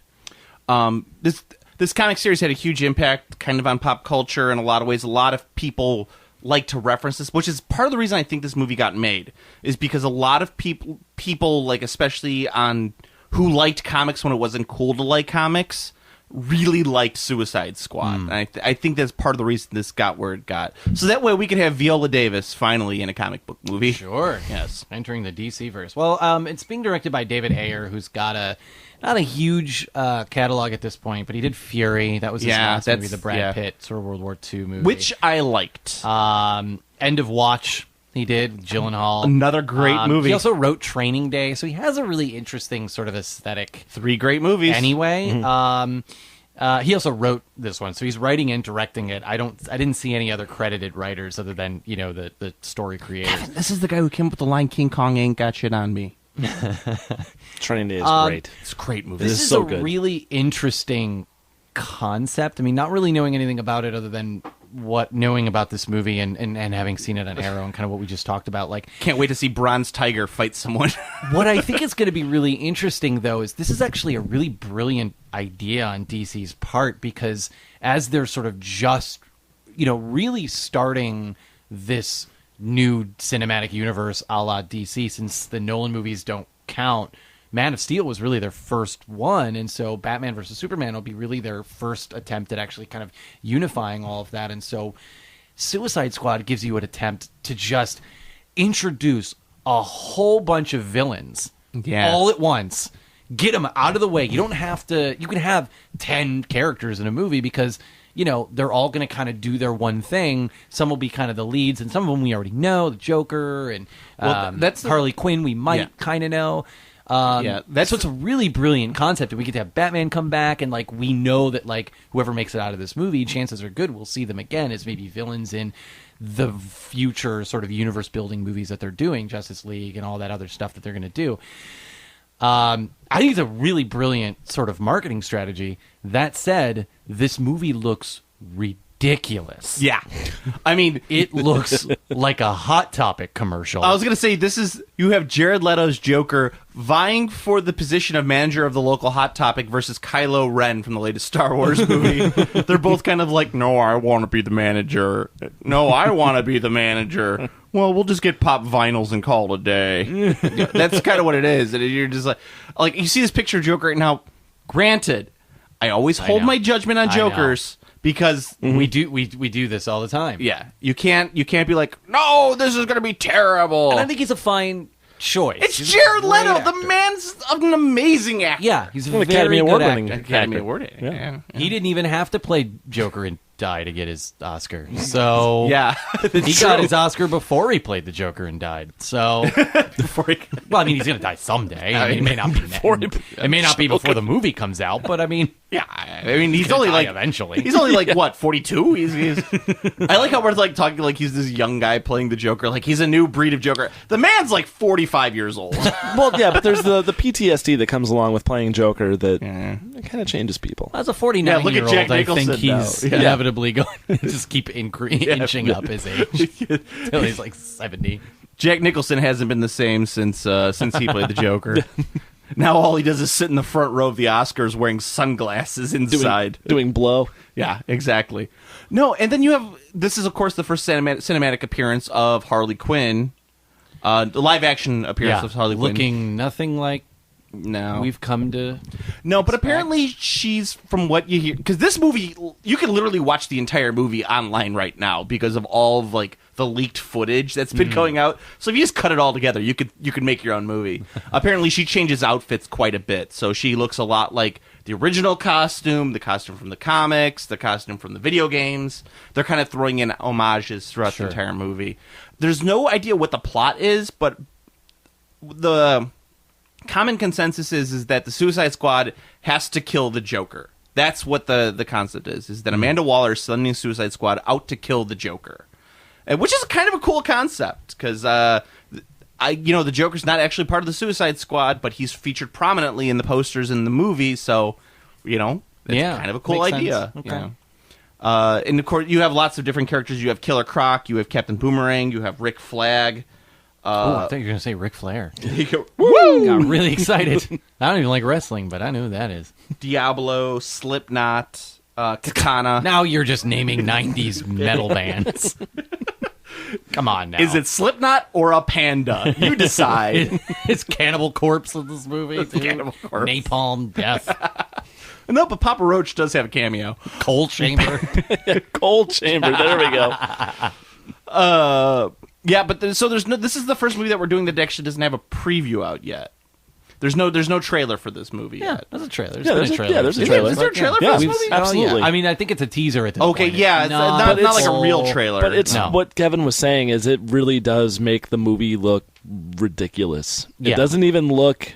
This comic series had a huge impact kind of on pop culture in a lot of ways. A lot of people like to reference this, which is part of the reason I think this movie got made, is because a lot of people like, especially on who liked comics when it wasn't cool to like comics, really liked Suicide Squad. And I think that's part of the reason this got where it got. So that way we could have Viola Davis finally in a comic book movie. Sure. Yes. Entering the DC verse. Well, it's being directed by David Ayer, who's got not a huge catalog at this point, but he did Fury. That was his last movie, the Brad Pitt sort of World War II movie. Which I liked. End of Watch, he did, with Gyllenhaal. Another great movie. He also wrote Training Day, so he has a really interesting sort of aesthetic. 3 great movies. Anyway, he also wrote this one, so he's writing and directing it. I didn't see any other credited writers other than, the story creators. Kevin, this is the guy who came up with the line King Kong ain't got shit on me. Training Day is great. It's a great movie. This is so a good. really interesting concept. I mean, not really knowing anything about it other than knowing about this movie and having seen it on Arrow and kind of what we just talked about. Like, can't wait to see Bronze Tiger fight someone. What I think is going to be really interesting, though, is this is actually a really brilliant idea on DC's part, because as they're sort of just, really starting this new cinematic universe a la DC, since the Nolan movies don't count, Man of Steel was really their first one, and so Batman versus Superman will be really their first attempt at actually kind of unifying all of that. And so Suicide Squad gives you an attempt to just introduce a whole bunch of villains all at once. Get them out of the way. You don't have to... You can have 10 characters in a movie because, they're all going to kind of do their one thing. Some will be kind of the leads, and some of them we already know, the Joker and that's Harley Quinn we might kind of know. So it's a really brilliant concept, and we get to have Batman come back, and we know that whoever makes it out of this movie, chances are good we'll see them again as maybe villains in the future sort of universe building movies that they're doing, Justice League and all that other stuff that they're going to do. I think it's a really brilliant sort of marketing strategy. That said, this movie looks ridiculous. Yeah. I mean, it looks like a Hot Topic commercial. I was going to say, you have Jared Leto's Joker vying for the position of manager of the local Hot Topic versus Kylo Ren from the latest Star Wars movie. They're both kind of like, no, I want to be the manager. No, I want to be the manager. Well, we'll just get pop vinyls and call it a day. That's kind of what it is. And you're just like you see this picture of Joker right now. Granted, I always hold my judgment on Jokers because we do this all the time. Yeah, you can't be like, no, this is going to be terrible. And I think he's a fine choice. It's Jared Leto. The man's an amazing actor. Yeah, he's a An very Academy good Award actor. winning Academy actor. Award. Yeah. He didn't even have to play Joker and die to get his Oscar. So yeah, he got his Oscar before he played the Joker and died. So well, I mean, he's going to die someday. I mean, it may not be it may not be before the movie comes out, but I mean, yeah, I mean, he's only eventually. He's only what, 42? He's I like how we're talking like he's this young guy playing the Joker, like he's a new breed of Joker. The man's like 45 years old. Well, yeah, but there's the PTSD that comes along with playing Joker that it kind of changes people. As a 49-year-old, look at Jack I Nicholson think he's inevitably going to just keep inching up his age until he's like 70. Jack Nicholson hasn't been the same since he played the Joker. Now all he does is sit in the front row of the Oscars wearing sunglasses inside. Doing blow. Yeah, exactly. No, and then you have... This is, of course, the first cinematic appearance of Harley Quinn. The live-action appearance of Harley Quinn. Looking nothing like we've come to... No, but apparently she's, from what you hear... Because this movie, you can literally watch the entire movie online right now because of all of, the leaked footage that's been going out. So if you just cut it all together, you could make your own movie. Apparently she changes outfits quite a bit. So she looks a lot like the original costume, the costume from the comics, the costume from the video games. They're kind of throwing in homages throughout the entire movie. There's no idea what the plot is, but the common consensus is that the Suicide Squad has to kill the Joker. That's what the concept is that Amanda Waller is sending Suicide Squad out to kill the Joker. Which is kind of a cool concept, because the Joker's not actually part of the Suicide Squad, but he's featured prominently in the posters in the movie, so, it's kind of a cool idea. Okay. And, of course, you have lots of different characters. You have Killer Croc, you have Captain Boomerang, you have Rick Flag. I thought you were going to say Ric Flair. Woo! Got really excited. I don't even like wrestling, but I know who that is. Diablo, Slipknot, Katana. Now you're just naming 90s metal bands. Come on now. Is it Slipknot or a panda? You decide. It's Cannibal Corpse in this movie. Too. Cannibal Corpse. Napalm Death. No, but Papa Roach does have a cameo. Coal chamber. Coal chamber. There we go. Yeah, but so there's no. This is the first movie that we're doing that actually doesn't have a preview out yet. There's no trailer for this movie yet. There's a trailer. There's a trailer. Is there a trailer for this movie? Absolutely. I mean, I think it's a teaser at this Okay, point. yeah, it's not like a real trailer. But it's what Kevin was saying is it really does make the movie look ridiculous. It doesn't even look.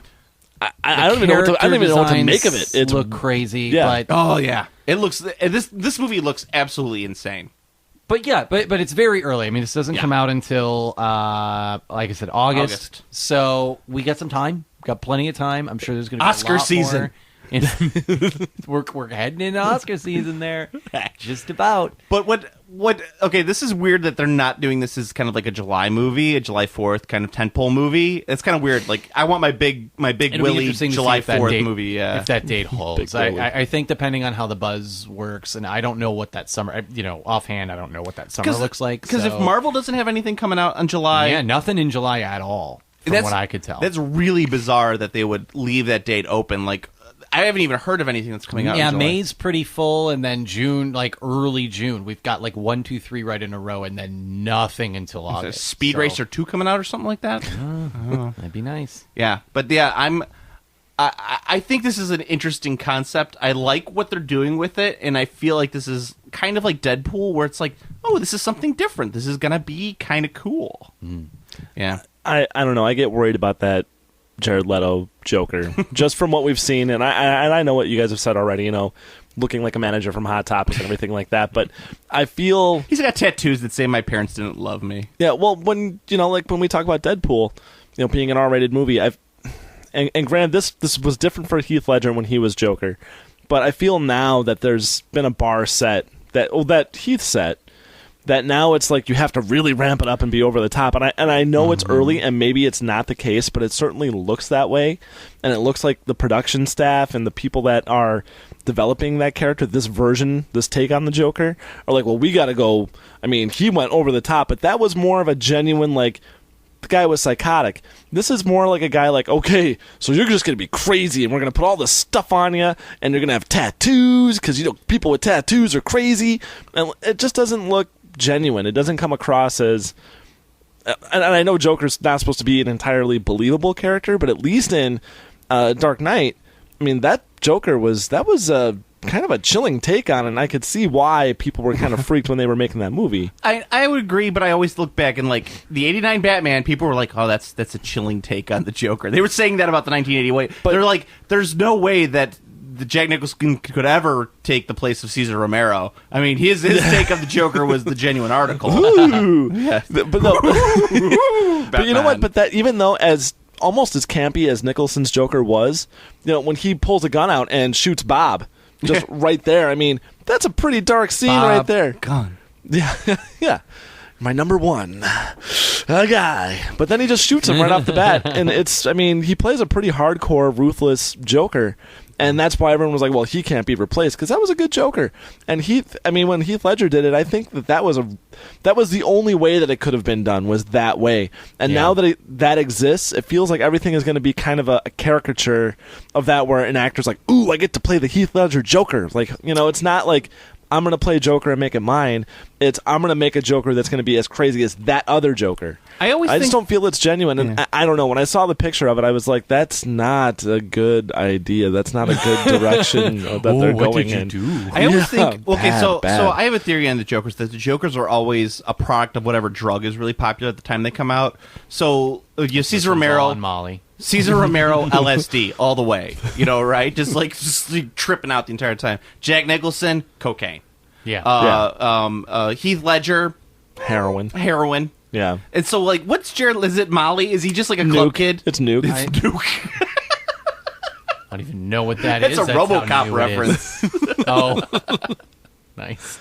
I don't even know what to make of it. It's look crazy. Yeah. But oh yeah, it looks. This movie looks absolutely insane. But yeah, but it's very early. I mean, this doesn't come out until like I said, August. So we got some time. Got plenty of time. I'm sure there's going to be Oscar a lot season. We're heading into Oscar season there, just about. But what? Okay, this is weird that they're not doing this as kind of like a July movie, a July 4th kind of tentpole movie. It's kind of weird. Like I want my big Willy July 4th movie. Yeah, if that date holds. I think depending on how the buzz works, and I don't know what that summer. Offhand, I don't know what that summer looks like. Because if Marvel doesn't have anything coming out in July, nothing in July at all. From what I could tell, that's really bizarre that they would leave that date open. Like I haven't even heard of anything that's coming out. Yeah, in July. May's pretty full, and then June, like early June, we've got like 1, 2, 3 right in a row, and then nothing until August. Speed Racer 2 coming out or something like that. That'd be nice. Yeah, but yeah, I think this is an interesting concept. I like what they're doing with it, and I feel like this is kind of like Deadpool, where it's like, oh, this is something different. This is gonna be kind of cool. Yeah. I don't know. I get worried about that Jared Leto Joker just from what we've seen, and I know what you guys have said already. Looking like a manager from Hot Topic and everything like that. But I feel he's got tattoos that say "My parents didn't love me." Yeah. Well, when like when we talk about Deadpool, being an R-rated movie, and granted this was different for Heath Ledger when he was Joker, but I feel now that there's been a bar set that Heath set. That now it's like you have to really ramp it up and be over the top. And I know it's early and maybe it's not the case, but it certainly looks that way. And it looks like the production staff and the people that are developing that character, this version, this take on the Joker, are like, well, we got to go. I mean, he went over the top, but that was more of a genuine, like, the guy was psychotic. This is more like a guy like, okay, so you're just going to be crazy and we're going to put all this stuff on you and you're going to have tattoos because, people with tattoos are crazy. And it just doesn't look genuine. It doesn't come across as, and I know Joker's not supposed to be an entirely believable character, but at least in Dark Knight, I mean, that Joker was a kind of a chilling take on it, and I could see why people were kind of freaked when they were making that movie. I would agree, but I always look back and like the '89 Batman, people were like, "Oh, that's a chilling take on the Joker." They were saying that about the 1988, but they're like, "There's no way that the Jack Nicholson could ever take the place of Cesar Romero." I mean, his take of the Joker was the genuine article. Ooh. Yeah. But no. But you know what? But that, even though almost as campy as Nicholson's Joker was, when he pulls a gun out and shoots Bob, just right there. I mean, that's a pretty dark scene right there. Gun. Yeah, yeah. My number one guy. But then he just shoots him right off the bat, and he plays a pretty hardcore, ruthless Joker. And that's why everyone was like, well, he can't be replaced, because that was a good Joker. And when Heath Ledger did it, I think that was the only way that it could have been done, was that way. And now that that exists, it feels like everything is going to be kind of a caricature of that, where an actor's like, ooh, I get to play the Heath Ledger Joker. Like, it's not like I'm going to play Joker and make it mine. It's I'm going to make a Joker that's going to be as crazy as that other Joker. I just don't feel it's genuine. And I don't know. When I saw the picture of it, I was like, that's not a good idea. That's not a good direction that they're going in. Do? I always think, okay, so I have a theory on the Jokers, that the Jokers are always a product of whatever drug is really popular at the time they come out. So you have Cesar Romero and Molly. Cesar Romero, LSD, all the way. Right? Just tripping out the entire time. Jack Nicholson, cocaine. Yeah. Heath Ledger, heroin. Yeah. And so, what's Jared? Is it Molly? Is he just like a club kid? It's Nuke. It's Nuke. I don't even know what that is. That's a RoboCop reference. Oh. Nice.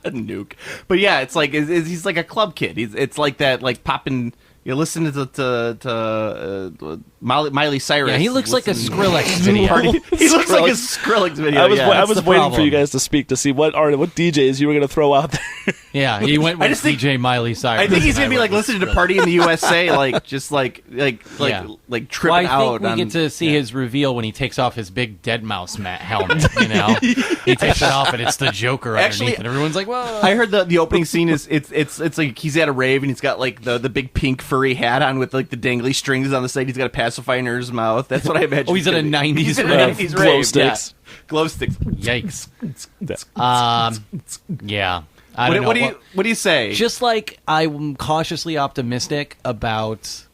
Nuke. But yeah, it's like he's like a club kid. It's like that, like popping. You listen to Miley Cyrus. Yeah, he looks like a Skrillex video. He looks like a Skrillex video. I was waiting for you guys to speak to see what DJs you were going to throw out there. Yeah, he went with DJ Miley Cyrus. I think he's gonna be like listening to Party in the USA, like just like tripping well, I out. think we get to see his reveal when he takes off his big dead mouse helmet. You know, he takes it off and it's the Joker underneath, and everyone's like, "Whoa!" I heard the opening scene is it's like he's at a rave and he's got like the big pink furry hat on with like the dangly strings on the side. He's got a pacifier in his mouth. That's what I imagine. Oh, he's at a 90s He's at a rave. 90s Glow rave. sticks. Yeah. Glow sticks. Yikes. Yeah. What do you say? Just like I'm cautiously optimistic about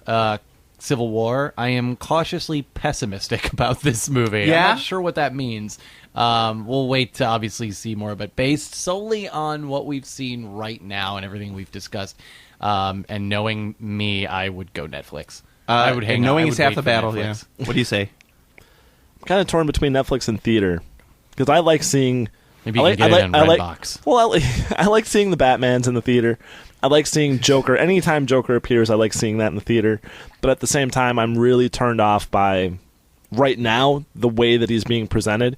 Civil War, I am cautiously pessimistic about this movie. Yeah? I'm not sure what that means. We'll wait to obviously see more, but based solely on what we've seen right now and everything we've discussed, and knowing me, I would go Netflix. I would hang knowing out. I is would half wait the for battle. Netflix. Yeah. What do you say? I'm kind of torn between Netflix and theater because I like seeing. Maybe you can get it on Redbox. Well, I like seeing the Batmans in the theater. I like seeing Joker. Anytime Joker appears, I like seeing that in the theater. But at the same time, I'm really turned off by, right now, the way that he's being presented.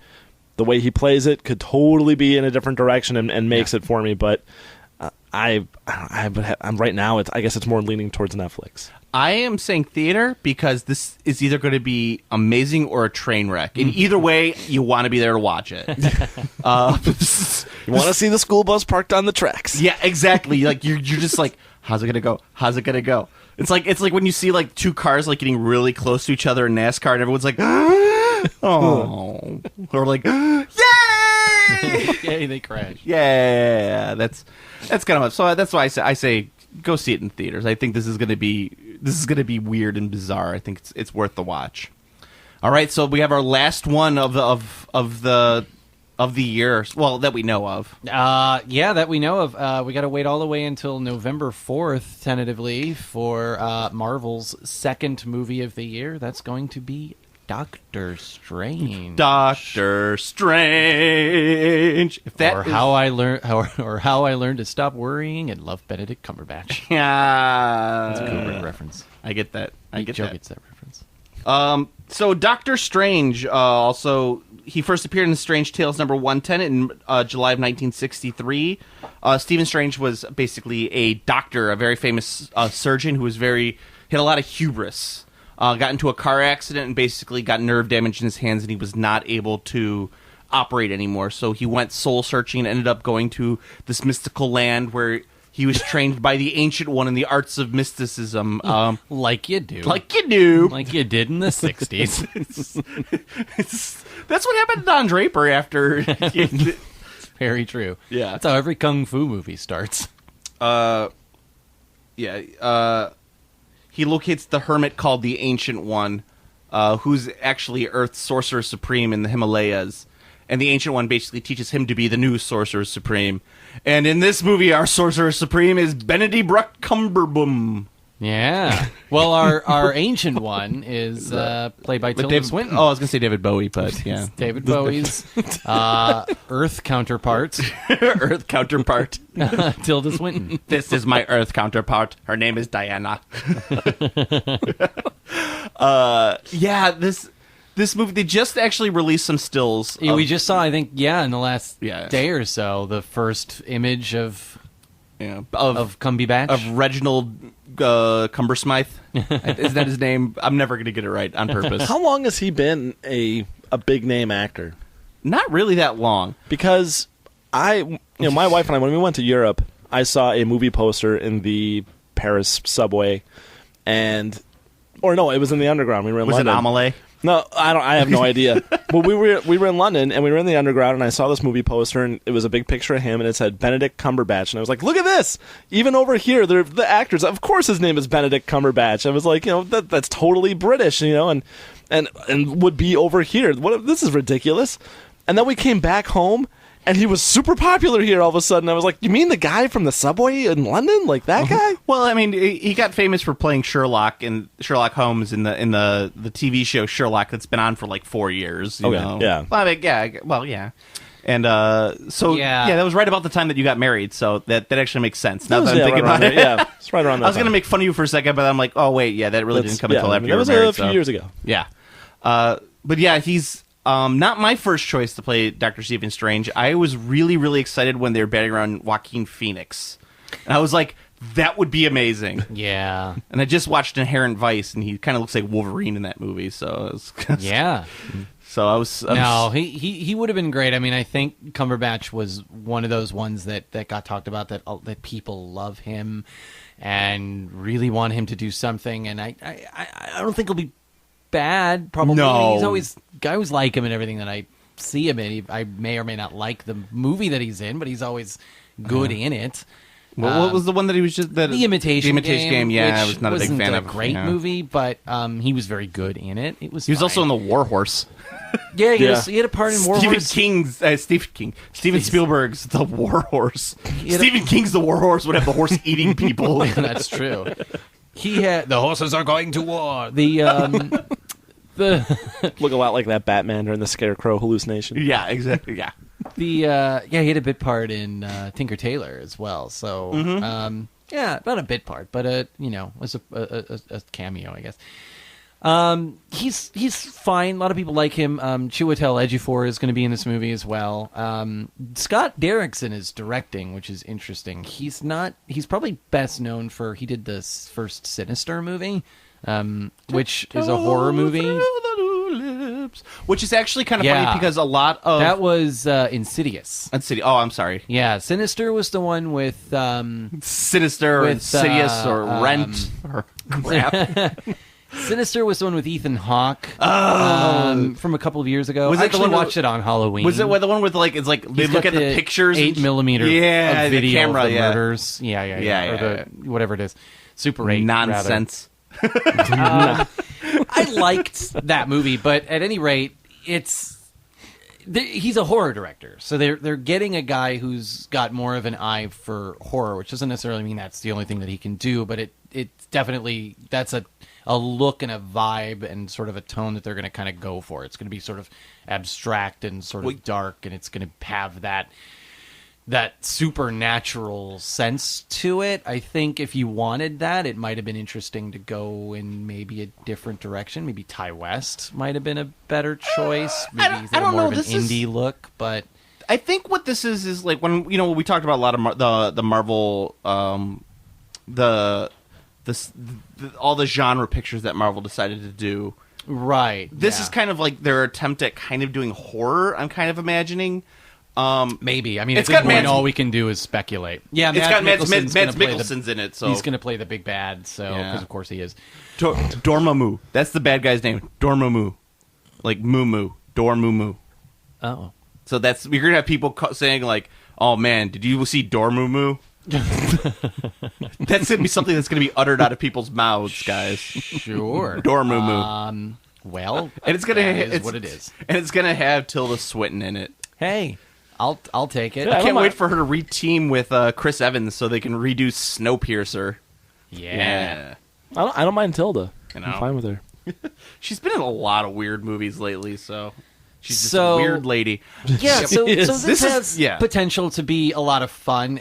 The way he plays it could totally be in a different direction and makes it for me. But I'm right now, I guess it's more leaning towards Netflix. I am saying theater because this is either going to be amazing or a train wreck. In either way, you want to be there to watch it. You want to see the school bus parked on the tracks. Yeah, exactly. Like you're just like, how's it gonna go? How's it gonna go? It's like when you see like two cars like getting really close to each other in NASCAR, and everyone's like, oh, or like, yay! Yay! They crash. Yeah, that's kind of so. That's why I say go see it in theaters. I think this is gonna be weird and bizarre. I think it's worth the watch. All right, so we have our last one of the year, well, that we know of. That we know of. We got to wait all the way until November 4th, tentatively, for Marvel's second movie of the year. That's going to be Doctor Strange. Doctor Strange. How I learned to stop worrying and love Benedict Cumberbatch. Yeah, that's a Kubrick reference. I get that. Joe gets that reference. So Doctor Strange also. He first appeared in Strange Tales number 110 in July of 1963. Stephen Strange was basically a doctor, a very famous surgeon who had a lot of hubris. Got into a car accident and basically got nerve damage in his hands, and he was not able to operate anymore. So he went soul searching and ended up going to this mystical land where he was trained by the Ancient One in the arts of mysticism. Like you do. Like you do. Like you did in the 60s. That's what happened to Don Draper after. Very true. Yeah. That's how every Kung Fu movie starts. He locates the hermit called the Ancient One, who's actually Earth's Sorcerer Supreme in the Himalayas. And the Ancient One basically teaches him to be the new Sorcerer Supreme. And in this movie, our Sorcerer Supreme is Benedict Cumberbatch. Yeah. Well, our Ancient One is played by Tilda Swinton. Oh, I was going to say David Bowie, but yeah. David Bowie's Earth counterpart. Earth counterpart. Tilda Swinton. This is my Earth counterpart. Her name is Diana. This movie, they just actually released some stills. Yeah, we just saw, I think, in the last day or so, the first image of Cumberbatch. Of Reginald Cumbersmith. Is that his name? I'm never going to get it right on purpose. How long has he been a big name actor? Not really that long. Because my wife and I, when we went to Europe, I saw a movie poster in the Paris subway, it was in the Underground. We were in London. Was it Amelie? No, I have no idea. But we were in London, and we were in the Underground, and I saw this movie poster, and it was a big picture of him, and it said Benedict Cumberbatch, and I was like, look at this! Even over here, they're the actors. Of course, his name is Benedict Cumberbatch. I was like, that's totally British, and would be over here. This is ridiculous. And then we came back home, and he was super popular here all of a sudden. I was like, you mean the guy from the subway in London? Like that guy? Well, I mean, he got famous for playing Sherlock Holmes in the TV show Sherlock that's been on for like 4 years. You know? Yeah. Well, I mean, yeah. And that was right about the time that you got married, so that actually makes sense. Now that I'm thinking about it. Yeah, it's right around that I was going to make fun of you for a second, but I'm like, oh, wait, yeah, that really didn't come until after you were married. That was a few years ago. Yeah. But yeah, he's... not my first choice to play Dr. Stephen Strange. I was really, really excited when they were batting around Joaquin Phoenix. And I was like, that would be amazing. Yeah. And I just watched Inherent Vice, and he kind of looks like Wolverine in that movie. So it was yeah. So I was no, he would have been great. I mean, I think Cumberbatch was one of those ones that got talked about, that people love him and really want him to do something. And I don't think it'll be bad. Probably. No. I always like him and everything that I see him in. I may or may not like the movie that he's in, but he's always good in it. What was the one that he was just... The Imitation Game. Yeah, I was not a big fan of. It wasn't a great movie, but he was very good in it. He was also in The War Horse. Yeah, he had a part in War Horse. Steven Spielberg's The War Horse. Stephen King's The War Horse would have the horse eating people. That's true. He had... The horses are going to war. The look a lot like that Batman during the Scarecrow hallucination. Yeah, exactly. Yeah. He had a bit part in Tinker Tailor as well. So not a bit part, but was a cameo, I guess. He's fine. A lot of people like him. Chiwetel Ejiofor is going to be in this movie as well. Scott Derrickson is directing, which is interesting. He's probably best known for, he did the first Sinister movie, which is a horror movie. Which is actually kind of funny because a lot of... That was Insidious. Oh, I'm sorry. Yeah, Sinister was the one with... Sinister or Insidious or Rent or crap. Sinister was the one with Ethan Hawke from a couple of years ago. I actually watched it on Halloween. Was it the one with like, it's like they look at the pictures? 8mm of video camera, of the murders. Yeah. Whatever it is. Super 8. Nonsense. I liked that movie, but at any rate, he's a horror director, so they're getting a guy who's got more of an eye for horror, which doesn't necessarily mean that's the only thing that he can do, but it's definitely, that's a look and a vibe and sort of a tone that they're going to kind of go for. It's going to be sort of abstract and sort of dark, and it's going to have that supernatural sense to it. I think if you wanted that, it might have been interesting to go in maybe a different direction. Maybe Ty West might have been a better choice. Maybe I don't know. More of an indie look, but I think what this is like when we talked about a lot of the Marvel, all the genre pictures that Marvel decided to do. Right. This is kind of like their attempt at kind of doing horror. I'm kind of imagining. Maybe. I mean, at this point, all we can do is speculate. Yeah, it's got Mads Mikkelsen's in it, so he's going to play the big bad. So, because of course he is. Dormammu. That's the bad guy's name. Dormammu, like Moo. Dormammu. Oh. So you're gonna have people saying like, "Oh man, did you see Dormammu?" That's gonna be something that's gonna be uttered out of people's mouths, guys. Sure. Dormammu. Well, and it's what it is, and it's gonna have Tilda Swinton in it. Hey, I'll take it. I can't wait for her to re-team with Chris Evans so they can redo Snowpiercer. Yeah. I don't mind Tilda. I'm fine with her. She's been in a lot of weird movies lately, so she's just a weird lady. Yeah, so this has potential to be a lot of fun.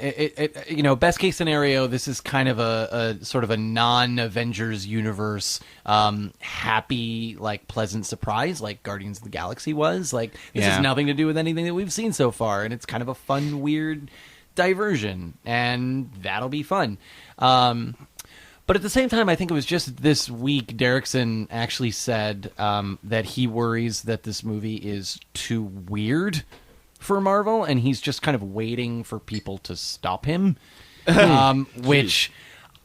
Best case scenario, this is kind of a sort of a non-Avengers universe, happy, like pleasant surprise, like Guardians of the Galaxy was. Like this has nothing to do with anything that we've seen so far, and it's kind of a fun, weird diversion, and that'll be fun. But at the same time, I think it was just this week, Derrickson actually said that he worries that this movie is too weird for Marvel, and he's just kind of waiting for people to stop him, which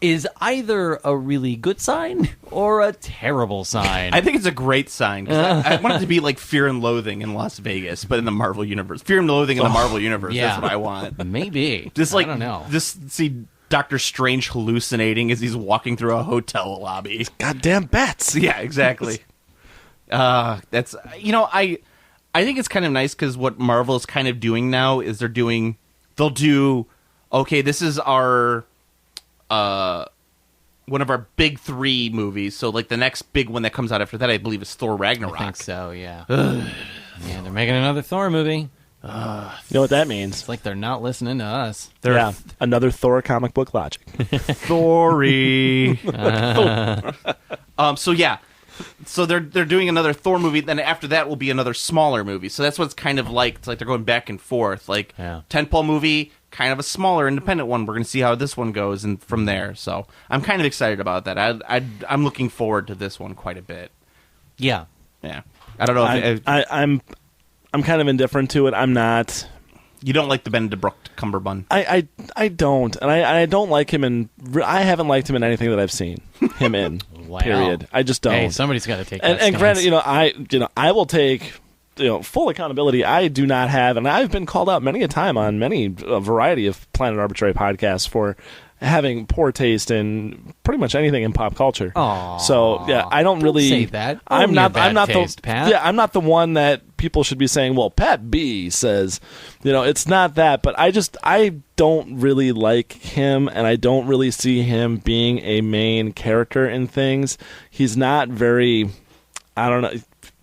is either a really good sign or a terrible sign. I think it's a great sign. I want it to be like Fear and Loathing in Las Vegas, but in the Marvel Universe. Fear and Loathing in the Marvel Universe. Yeah. That's what I want. Maybe. Just like, I don't know. Just see Doctor Strange hallucinating as he's walking through a hotel lobby. Goddamn bats. Yeah, exactly. That's I think it's kind of nice because what Marvel is kind of doing now is they'll do okay, this is our one of our big 3 movies. So like the next big one that comes out after that, I believe, is Thor Ragnarok. I think so, yeah. Yeah, they're making another Thor movie. You know what that means? It's like they're not listening to us. Another Thor comic book logic. Thory. So yeah, So they're doing another Thor movie, then after that will be another smaller movie. So that's what it's kind of like. It's like they're going back and forth. Like, tentpole movie, kind of a smaller independent one. We're going to see how this one goes, and from there. So I'm kind of excited about that. I'm looking forward to this one quite a bit. Yeah. Yeah. I don't know. I'm kind of indifferent to it. I'm not. You don't like the Benedict Cumberbatch? I don't, and I don't like him in. I haven't liked him in anything that I've seen him in. Wow. Period. I just don't. Hey, somebody's got to take that And stance. granted, I will take full accountability. I do not have, and I've been called out many a time on a variety of Planet Arbitrary podcasts for having poor taste in pretty much anything in pop culture. Aww. So yeah, I don't really say that. I'm Own not. your bad I'm not taste, the. Pat. Yeah, I'm not the one that people should be saying. Well, Pat B says, it's not that. But I don't really like him, and I don't really see him being a main character in things. He's not very. I don't know.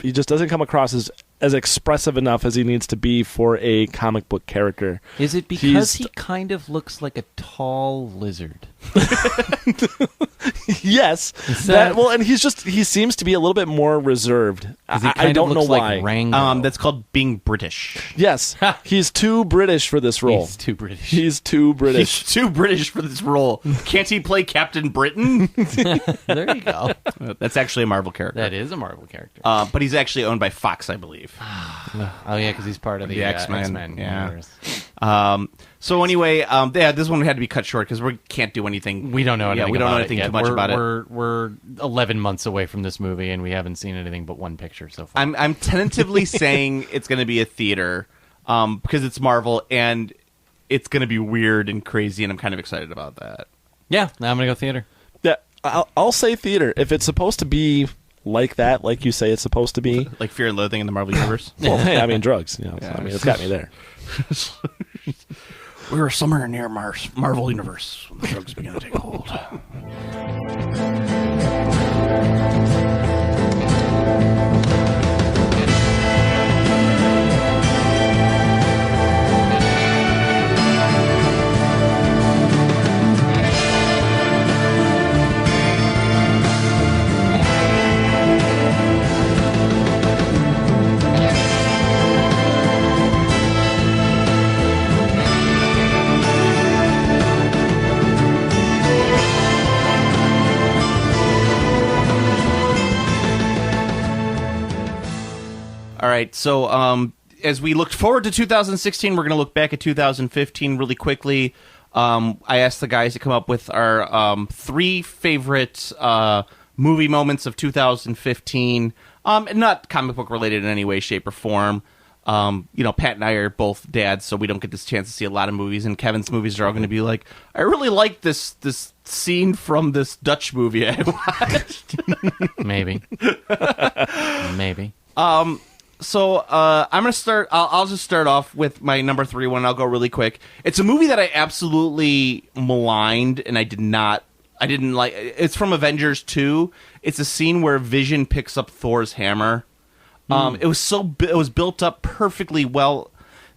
He just doesn't come across as expressive enough as he needs to be for a comic book character. Is it because he kind of looks like a tall lizard? Yes. And he seems to be a little bit more reserved. I don't know why. Rango. That's called being British. Yes. He's too British for this role. He's too British. He's too British. He's too British for this role. Can't he play Captain Britain? There you go. That's actually a Marvel character. That is a Marvel character. But he's actually owned by Fox, I believe. Oh yeah, because he's part of the X-Men. Yeah. So anyway, this one had to be cut short because we can't do anything. We don't know anything. We don't know anything yet. too much about it. We're 11 months away from this movie, and we haven't seen anything but one picture so far. I'm tentatively saying it's going to be a theater because it's Marvel and it's going to be weird and crazy, and I'm kind of excited about that. Yeah, now I'm going to go theater. Yeah, I'll say theater if it's supposed to be like that, like you say it's supposed to be, like Fear and Loathing in the Marvel Universe. Well, hey, I mean drugs. It's got me there. We were somewhere near Marvel Universe when the drugs began to take hold. All right, so as we looked forward to 2016, we're going to look back at 2015 really quickly. I asked the guys to come up with our 3 favorite movie moments of 2015, not comic book related in any way, shape, or form. Pat and I are both dads, so we don't get this chance to see a lot of movies, and Kevin's movies are all going to be like, I really like this scene from this Dutch movie I watched. Maybe. Maybe. So I'm gonna start. I'll just start off with my number 3 one. I'll go really quick. It's a movie that I absolutely maligned, and I didn't like. It's from Avengers 2. It's a scene where Vision picks up Thor's hammer. It was built up perfectly well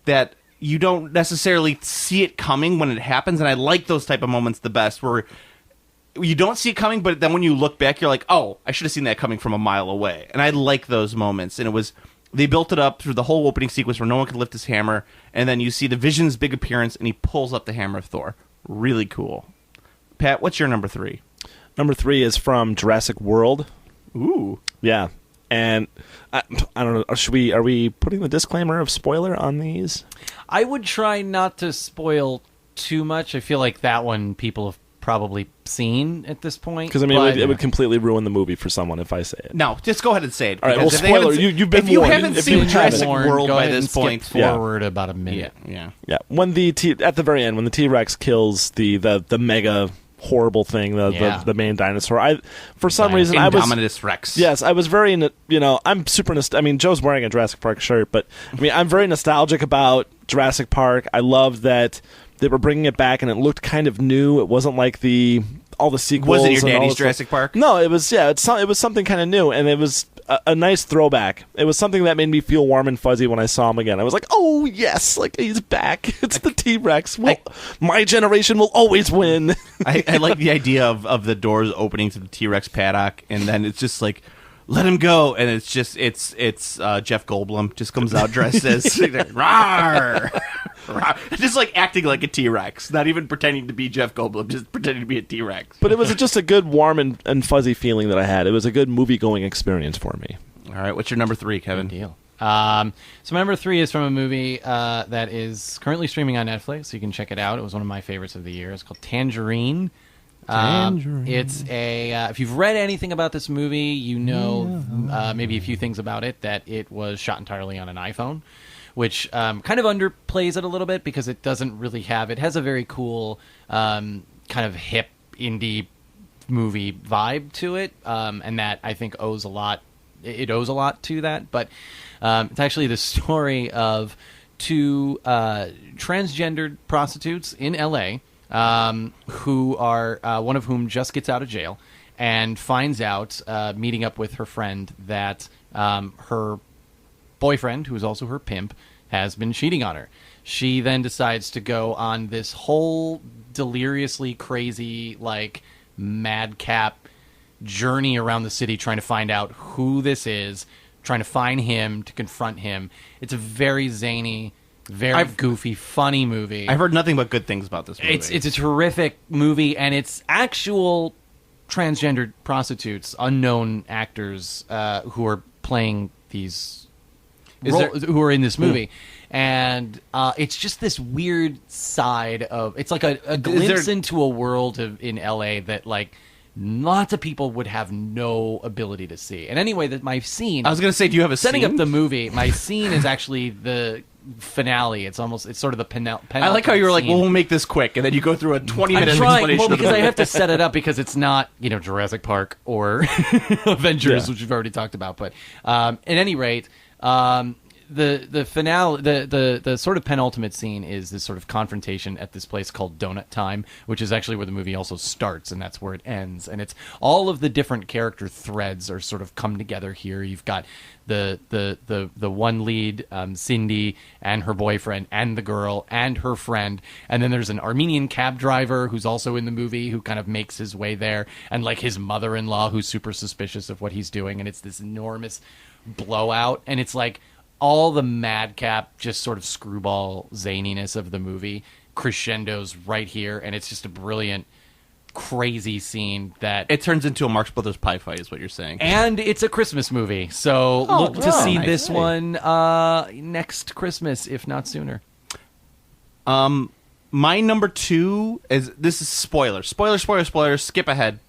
that you don't necessarily see it coming when it happens, and I like those type of moments the best, where you don't see it coming, but then when you look back, you're like, oh, I should have seen that coming from a mile away. And I like those moments, and they built it up through the whole opening sequence where no one could lift his hammer, and then you see the Vision's big appearance, and he pulls up the hammer of Thor. Really cool. Pat, what's your number 3? Number 3 is from Jurassic World. Ooh. Yeah. And I don't know, are we putting the disclaimer of spoiler on these? I would try not to spoil too much. I feel like that one people have probably seen at this point. Because, it would completely ruin the movie for someone if I say it. No, just go ahead and say it. All right, well, spoiler, you've been warned. If you haven't seen Jurassic World go by ahead this and point... skip forward about a minute. Yeah. When at the very end, when the T-Rex kills the mega... horrible thing, the main dinosaur. For some reason, I was Indominus Rex. Yes, I was very. I'm super. Joe's wearing a Jurassic Park shirt, but I'm very nostalgic about Jurassic Park. I love that they were bringing it back, and it looked kind of new. It wasn't like all the sequels. Was it your daddy's Jurassic Park? No, it was. Yeah, it was something kind of new, and it was a nice throwback. It was something that made me feel warm and fuzzy when I saw him again. I was like, oh yes, like he's back. It's the T-Rex. My generation will always win. I like the idea of the doors opening to the T-Rex paddock, and then it's just like let him go, and it's Jeff Goldblum just comes out dressed as rawr, rawr, just like acting like a T-Rex, not even pretending to be Jeff Goldblum, just pretending to be a T-Rex. But it was just a good warm and fuzzy feeling that I had. It was a good movie-going experience for me. All right, what's your number 3, Kevin? Good deal. So my number 3 is from a movie that is currently streaming on Netflix, so you can check it out. It was one of my favorites of the year. It's called Tangerine. It's a if you've read anything about this movie, you know maybe a few things about it, that it was shot entirely on an iPhone, which kind of underplays it a little bit because it doesn't really have, it has a very cool kind of hip indie movie vibe to it, and that I think owes a lot to that. But it's actually the story of two transgendered prostitutes in LA, who are one of whom just gets out of jail and finds out, meeting up with her friend, that her boyfriend, who is also her pimp, has been cheating on her. She then decides to go on this whole deliriously crazy, like, madcap journey around the city trying to find out who this is, trying to find him, to confront him. It's a very zany, very goofy, funny movie. I've heard nothing but good things about this movie. It's a terrific movie, and it's actual transgendered prostitutes, unknown actors who are playing these who are in this movie. And it's just this weird side of, it's like a glimpse into a world in LA that, like, lots of people would have no ability to see. And anyway, my scene, I was going to say, do you have a setting scene? up the movie? My scene is actually the finale. It's sort of the penultimate. I like how you were like, well, we'll make this quick, and then you go through a 20-minute explanation. Well, of the because I movie. have to set it up, because it's not, Jurassic Park or Avengers, which we've already talked about. But at any rate, the finale, the sort of penultimate scene is this sort of confrontation at this place called Donut Time, which is actually where the movie also starts, and that's where it ends. And it's all of the different character threads are sort of come together here. You've got the one lead, Cindy, and her boyfriend, and the girl, and her friend, and then there's an Armenian cab driver who's also in the movie, who kind of makes his way there, and like his mother-in-law who's super suspicious of what he's doing, and it's this enormous blowout, and it's like all the madcap, just sort of screwball zaniness of the movie crescendos right here, and it's just a brilliant, crazy scene that it turns into a Marx Brothers pie fight, is what you're saying. And it's a Christmas movie, so look to see this one next Christmas, if not sooner. My number 2 is, this is spoiler, skip ahead.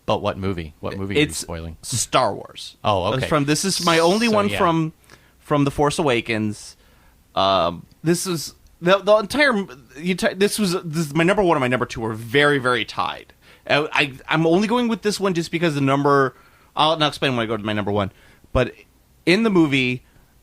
But what movie? What movie are you spoiling? Star Wars. Oh, okay. This is my only one from The Force Awakens. This is the entire. This is my number 1 and my number 2 are very, very tied. I'm only going with this one just because the number. I'll not explain when I go to my number 1. But in the movie,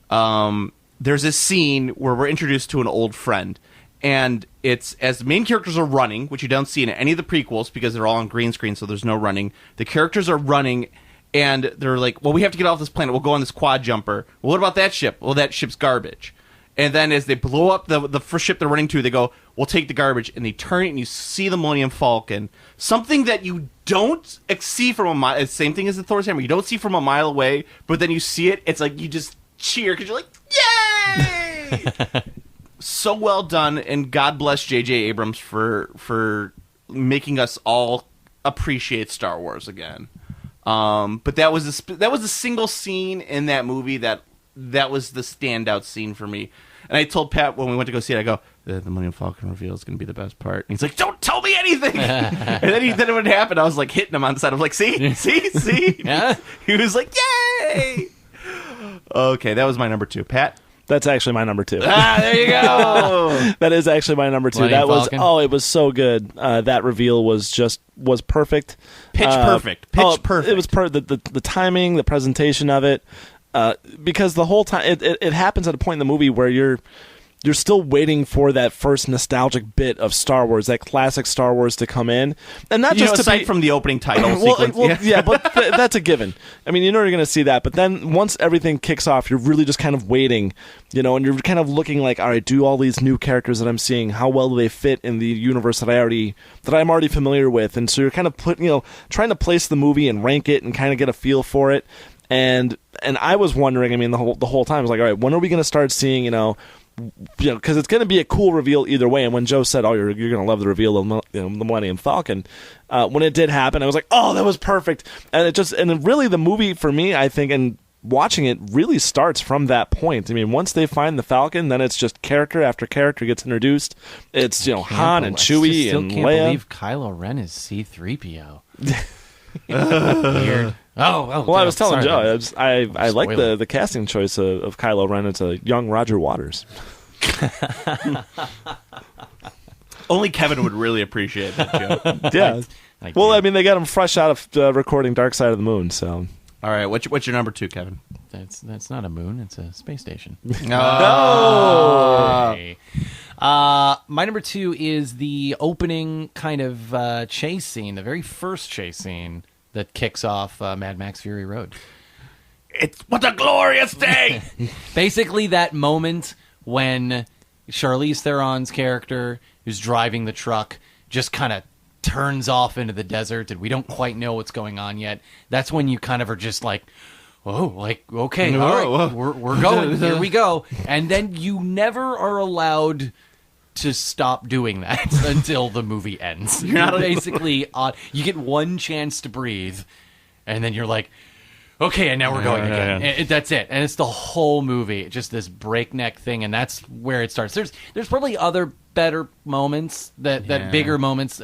there's this scene where we're introduced to an old friend. And it's, as the main characters are running, which you don't see in any of the prequels because they're all on green screen, so there's no running. The characters are running, and they're like, well, we have to get off this planet. We'll go on this quad jumper. Well, what about that ship? Well, that ship's garbage. And then as they blow up the first ship they're running to, they go, we'll take the garbage. And they turn it, and you see the Millennium Falcon. Something that you don't see from a mile. It's the same thing as the Thor's hammer. You don't see from a mile away, but then you see it. It's like you just cheer because you're like, yay! So well done, and God bless J.J. Abrams for making us all appreciate Star Wars again. But that was a single scene in that movie that was the standout scene for me. And I told Pat when we went to go see it, I go, the Millennium Falcon reveal is going to be the best part. And he's like, don't tell me anything! And then it would happen. I was like hitting him on the side. I was like, see? Yeah. He was like, yay! Okay, that was my number 2. Pat? That's actually my number 2. There you go. That is actually my number 2. Millennium That was Falcon. it was so good. That reveal was perfect. Pitch perfect. It was the timing, the presentation of it, because the whole time it happens at a point in the movie where you're you're still waiting for that first nostalgic bit of Star Wars, that classic Star Wars to come in, and not just aside from the opening title sequence. But that's a given. I mean, you know you're going to see that, but then once everything kicks off, you're really just kind of waiting, and you're kind of looking like, all right, do all these new characters that I'm seeing, how well do they fit in the universe that I'm already familiar with, and so you're kind of trying to place the movie and rank it and kind of get a feel for it, and I was wondering, I mean, the whole time I was like, all right, when are we going to start seeing, because it's going to be a cool reveal either way. And when Joe said, "Oh, you're going to love the reveal of the Millennium Falcon," when it did happen, I was like, "Oh, that was perfect." And really, the movie for me, I think, and watching it really starts from that point. I mean, once they find the Falcon, then it's just character after character gets introduced. It's Han and Chewie and Leia. I still can't believe Kylo Ren is C-3PO. Weird. Well, I was telling Joe, I like the casting choice of Kylo Ren. It's a young Roger Waters. Only Kevin would really appreciate that joke. Yeah. I mean, they got him fresh out of recording Dark Side of the Moon. So, all right, what's your number 2, Kevin? That's not a moon; it's a space station. No. My number 2 is the opening kind of chase scene, the very first chase scene that kicks off Mad Max Fury Road. What a glorious day! Basically, that moment when Charlize Theron's character, who's driving the truck, just kind of turns off into the desert, and we don't quite know what's going on yet. That's when you kind of are just like, "Whoa, like, okay, all right, we're going, here we go." And then you never are allowed to stop doing that until the movie ends. You're basically you get one chance to breathe, and then you're like, okay, and now we're going again. And that's it. And it's the whole movie, just this breakneck thing, and that's where it starts. There's probably other better moments, bigger moments,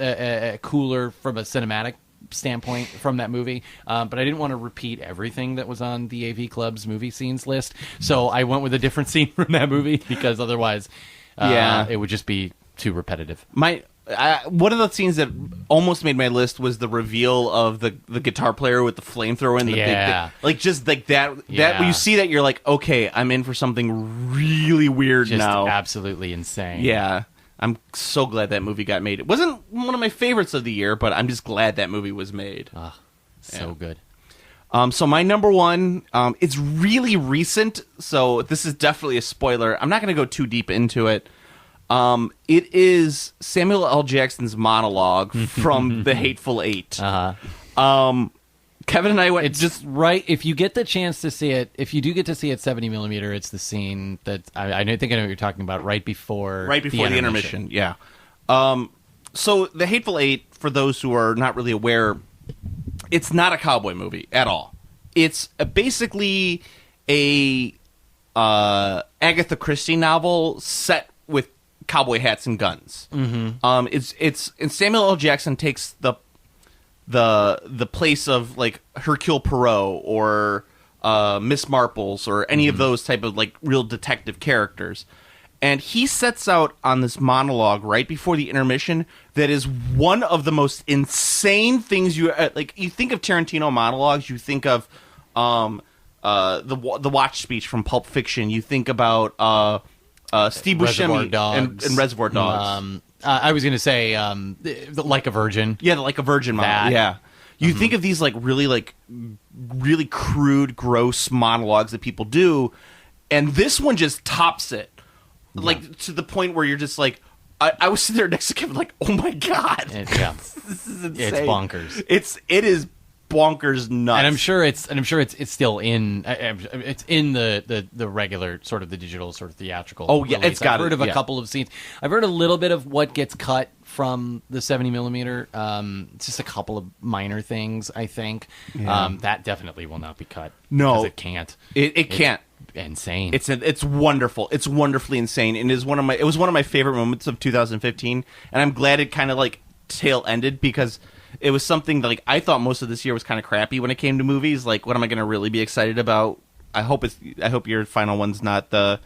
cooler from a cinematic standpoint from that movie, but I didn't want to repeat everything that was on the AV Club's movie scenes list, so I went with a different scene from that movie, because otherwise it would just be too repetitive. One of the scenes that almost made my list was the reveal of the guitar player with the flamethrower and the big, just like that. That when you see that, you're like, okay, I'm in for something really weird just now. Absolutely insane. Yeah, I'm so glad that movie got made. It wasn't one of my favorites of the year, but I'm just glad that movie was made. So good. So my number 1, it's really recent, so this is definitely a spoiler. I'm not going to go too deep into it. It is Samuel L. Jackson's monologue from The Hateful Eight. Kevin and I went... It's just right... If you get the chance to see it, if you do get to see it 70mm, it's the scene that... I think I know what you're talking about, right before the intermission. Yeah. So The Hateful Eight, for those who are not really aware... It's not a cowboy movie at all. It's basically a Agatha Christie novel set with cowboy hats and guns. Mm-hmm. And Samuel L. Jackson takes the place of like Hercule Poirot or Miss Marples or any of those type of like real detective characters. And he sets out on this monologue right before the intermission that is one of the most insane things you like. You think of Tarantino monologues, you think of the Watch speech from Pulp Fiction. You think about Steve Buscemi and Reservoir Dogs. I was going to say Like a Virgin. Yeah, the Like a Virgin monologue. Yeah. You think of these like really crude, gross monologues that people do, and this one just tops it. Like, to the point where you're just like, I was sitting there next to Kevin like, oh my God. This is insane. It's bonkers. It is bonkers nuts. And I'm sure it's still in, it's in the regular sort of the digital sort of theatrical. Oh yeah, release. it's got I've heard of a couple of scenes. I've heard a little bit of what gets cut from the 70mm. It's just a couple of minor things, I think. Yeah. That definitely will not be cut. No. Because it can't. It can't. Insane. It's wonderful. It's wonderfully insane, and it was one of my favorite moments of 2015. And I'm glad it kind of like tail ended, because it was something that like I thought most of this year was kind of crappy when it came to movies. Like, what am I going to really be excited about? I hope your final one's not the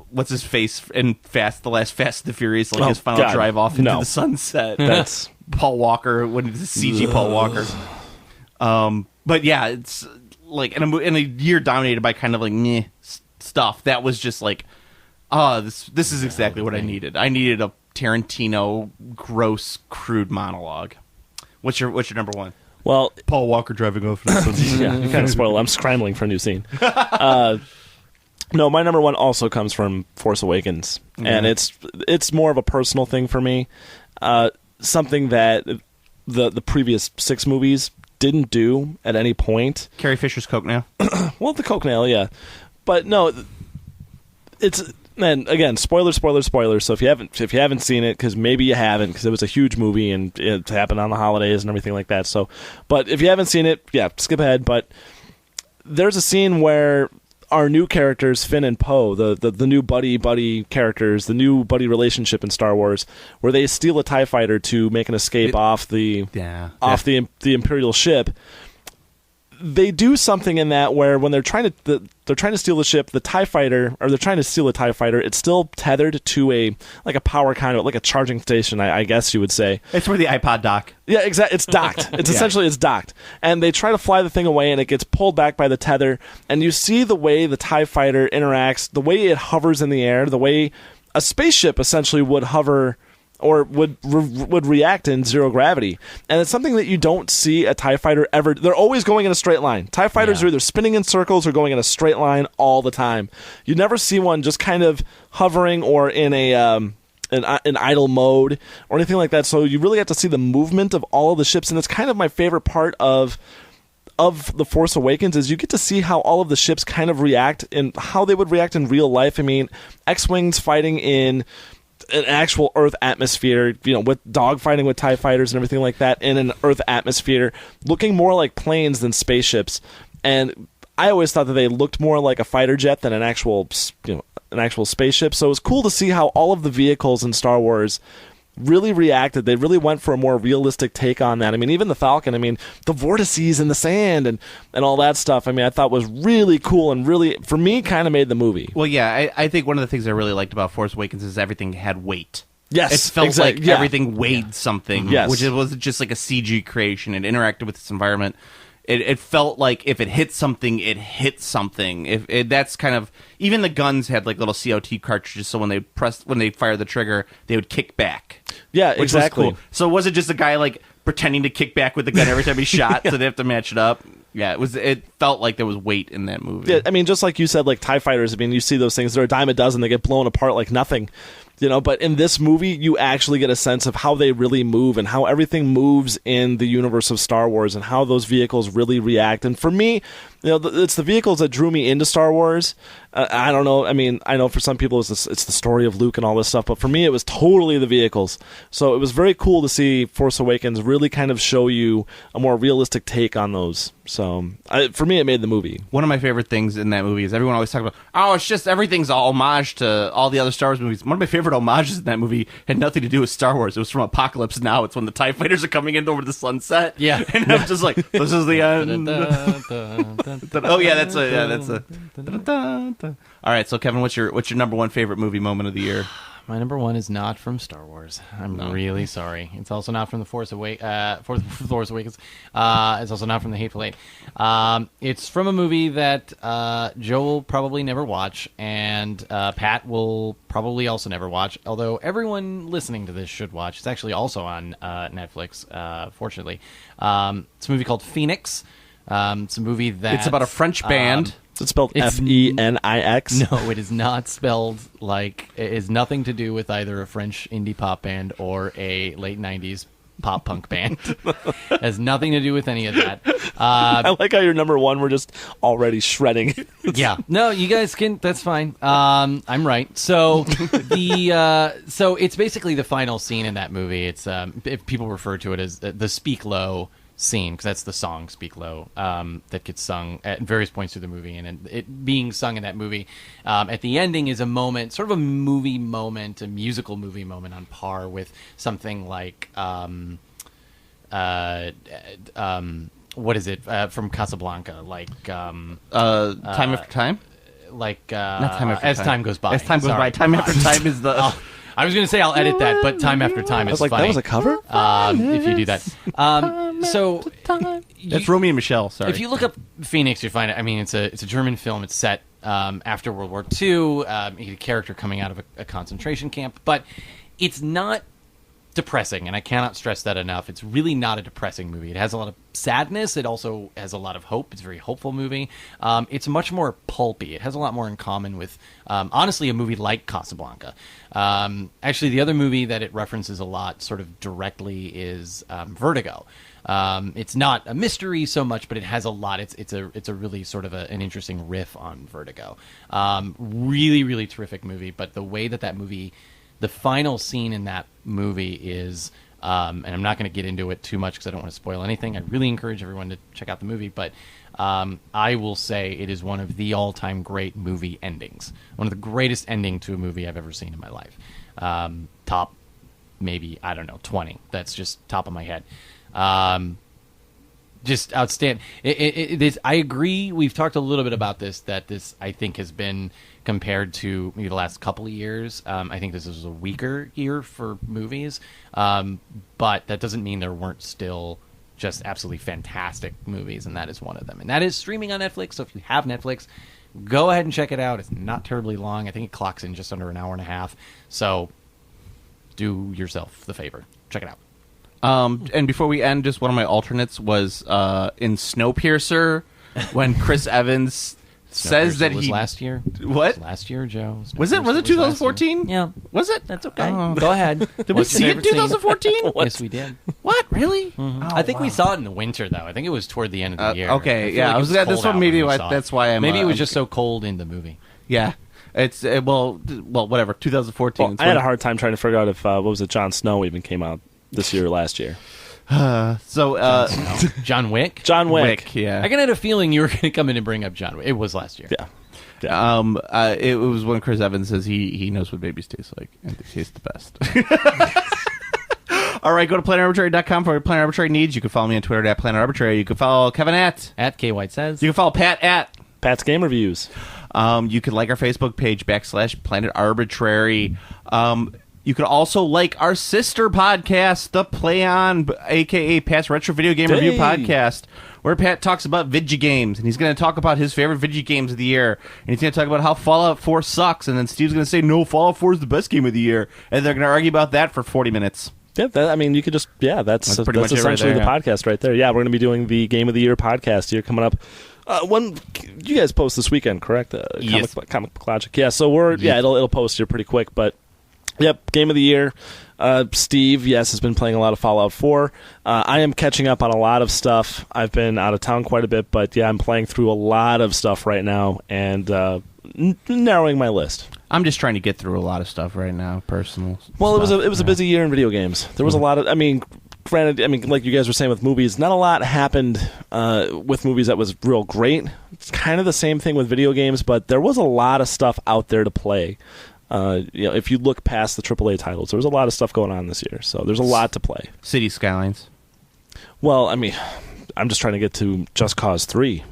what's his face in the last Fast and the Furious, like his final drive off into the sunset. That's Paul Walker, when it's CG Paul Walker. But yeah, it's like in a year dominated by kind of like meh stuff. That was just like Oh, this is exactly what I needed. I needed a Tarantino gross, crude monologue. What's your number one? Well, Paul Walker driving off. Yeah, you kind of spoiled. I'm scrambling for a new scene. No, my number one also comes from Force Awakens, and it's more of a personal thing for me. Something that the previous 6 movies didn't do at any point. Carrie Fisher's coke nail. Well, the coke nail, yeah, but no, it's. And again, spoilers. So if you haven't seen it, because maybe you haven't, because it was a huge movie and it happened on the holidays and everything like that. So, but if you haven't seen it, yeah, skip ahead. But there's a scene where our new characters, Finn and Poe, the new buddy characters, the new buddy relationship in Star Wars, where they steal a TIE fighter to make an escape off the Imperial ship. They do something in that where when they're trying to steal the ship, the TIE fighter, or they're trying to steal a TIE fighter, it's still tethered to a power conduit, like a charging station, I guess you would say. It's where the iPod dock. Yeah, exactly. It's docked. It's essentially docked, and they try to fly the thing away, and it gets pulled back by the tether. And you see the way the TIE fighter interacts, the way it hovers in the air, the way a spaceship essentially would hover. Or would react in zero gravity. And it's something that you don't see a TIE fighter ever. They're always going in a straight line. TIE fighters are either spinning in circles or going in a straight line all the time. You never see one just kind of hovering or in an idle mode or anything like that. So you really have to see the movement of all of the ships. And it's kind of my favorite part of The Force Awakens is you get to see how all of the ships kind of react and how they would react in real life. I mean, X-Wings fighting in an actual Earth atmosphere, with dogfighting with TIE fighters and everything like that in an Earth atmosphere, looking more like planes than spaceships. And I always thought that they looked more like a fighter jet than an actual spaceship. So it was cool to see how all of the vehicles in Star Wars really reacted. They really went for a more realistic take on that. I mean, even the Falcon, the vortices in the sand and all that stuff, I thought was really cool and really, for me, kind of made the movie. Well, yeah, I think one of the things I really liked about Force Awakens is everything had weight. Yes, it felt like everything weighed Yeah. something, Yes. which it wasn't just like a CG creation. It interacted with its environment. It felt like if it hit something, it hit something. That's kind of, even the guns had like little COT cartridges, so when they fire the trigger, they would kick back. Yeah, which exactly. was cool. So was it just a guy like pretending to kick back with the gun every time he shot, so they have to match it up? Yeah, it felt like there was weight in that movie. Yeah, just like you said, like TIE fighters, you see those things, they're a dime a dozen, they get blown apart like nothing. But in this movie, you actually get a sense of how they really move and how everything moves in the universe of Star Wars and how those vehicles really react. And for me, it's the vehicles that drew me into Star Wars. I don't know. I know for some people it's the story of Luke and all this stuff, but for me, it was totally the vehicles. So it was very cool to see Force Awakens really kind of show you a more realistic take on those. So for me, it made the movie. One of my favorite things in that movie is everyone always talks about, it's just everything's all homage to all the other Star Wars movies. One of my favorite homages in that movie had nothing to do with Star Wars. It was from Apocalypse Now. It's when the TIE fighters are coming in over the sunset. Yeah. And I'm just like, this is the end. Oh, yeah, that's a... All right, so Kevin, what's your number one favorite movie moment of the year? My number one is not from Star Wars. I'm really sorry. It's also not from The Force Awakens. It's also not from The Hateful Eight. It's from a movie that Joe will probably never watch, and Pat will probably also never watch, although everyone listening to this should watch. It's actually also on Netflix, fortunately. It's a movie called Phoenix. It's a movie that... It's about a French band. Is it spelled F-E-N-I-X? No, it is not spelled like... It has nothing to do with either a French indie pop band or a late 90s pop punk band. It has nothing to do with any of that. I like how your number one, we're just already shredding. Yeah. No, you guys can... That's fine. I'm right. So so it's basically the final scene in that movie. It's if people refer to it as the Speak Low scene, because that's the song Speak Low that gets sung at various points through the movie, and it being sung in that movie at the ending is a moment, sort of a movie moment, a musical movie moment on par with something like what is it from Casablanca, like Time After Time, like not Time After As Time. Time Goes By. As Time Goes By. Time After Time is the... I was going to say I'll edit that, but Time After Time is funny. That was a cover? If you do that. So that's Romy and Michelle, sorry. If you look up Phoenix, you find it. It's a German film. It's set after World War II. He's a character coming out of a concentration camp, but it's not depressing, and I cannot stress that enough. It's really not a depressing movie. It has a lot of sadness. It also has a lot of hope. It's a very hopeful movie. It's much more pulpy. It has a lot more in common with, honestly, a movie like Casablanca. Actually, the other movie that it references a lot sort of directly is Vertigo. It's not a mystery so much, but it has a lot. It's a really sort of an interesting riff on Vertigo. Really, really terrific movie, but the way that movie... The final scene in that movie is, and I'm not going to get into it too much because I don't want to spoil anything. I really encourage everyone to check out the movie, but I will say it is one of the all-time great movie endings. One of the greatest ending to a movie I've ever seen in my life. Top, maybe, 20. That's just top of my head. Just outstanding. I agree. We've talked a little bit about this, that this, I think, has been compared to maybe the last couple of years. I think this is a weaker year for movies. But that doesn't mean there weren't still just absolutely fantastic movies, and that is one of them. And that is streaming on Netflix, so if you have Netflix, go ahead and check it out. It's not terribly long. I think it clocks in just under an hour and a half. So do yourself the favor. Check it out. And before we end, just one of my alternates was in Snowpiercer when Chris Evans says that was he last year. What? Last year, Joe. Was it 2014? Yeah. Was it? That's okay. Go ahead. Did we see it in 2014? Yes, we did. What? Really? Mm-hmm. I think we saw it in the winter, though. I think it was toward the end of the year. Okay, yeah. This one maybe that's why I'm. Maybe it was just so cold in the movie. Yeah. It's well, whatever. 2014. Well, I had a hard time trying to figure out if what was it? Jon Snow even came out this year or last year. John Wick? John Wick. Yeah. I kind of had a feeling you were going to come in and bring up John Wick. It was last year. Yeah. It was when Chris Evans says he knows what babies taste like, and they taste the best. All right, go to PlanetArbitrary.com for your Planet Arbitrary needs. You can follow me on Twitter at Planet Arbitrary. You can follow Kevin at K White Says. You can follow Pat at Pat's Game Reviews. You can like our Facebook page /Planet Arbitrary. You could also like our sister podcast, The Play On, a.k.a. Pat's Retro Video Game Review Podcast, where Pat talks about video games, and he's going to talk about his favorite video games of the year, and he's going to talk about how Fallout 4 sucks, and then Steve's going to say, no, Fallout 4 is the best game of the year, and they're going to argue about that for 40 minutes. Yeah, you could just, that's pretty much essentially right there, the podcast right there. Yeah, we're going to be doing the Game of the Year podcast here coming up. One you guys post this weekend, correct? Yes. Comic Book Logic. Yeah, so it'll post here pretty quick, but yep, Game of the Year. Steve, has been playing a lot of Fallout 4. I am catching up on a lot of stuff. I've been out of town quite a bit, but I'm playing through a lot of stuff right now and narrowing my list. I'm just trying to get through a lot of stuff right now, personal. Well, it was a busy year in video games. There was a lot of, granted, like you guys were saying with movies, not a lot happened with movies that was real great. It's kind of the same thing with video games, but there was a lot of stuff out there to play. If you look past the AAA titles, there was a lot of stuff going on this year, so there's a lot to play. City Skylines. Well, I'm just trying to get to Just Cause 3.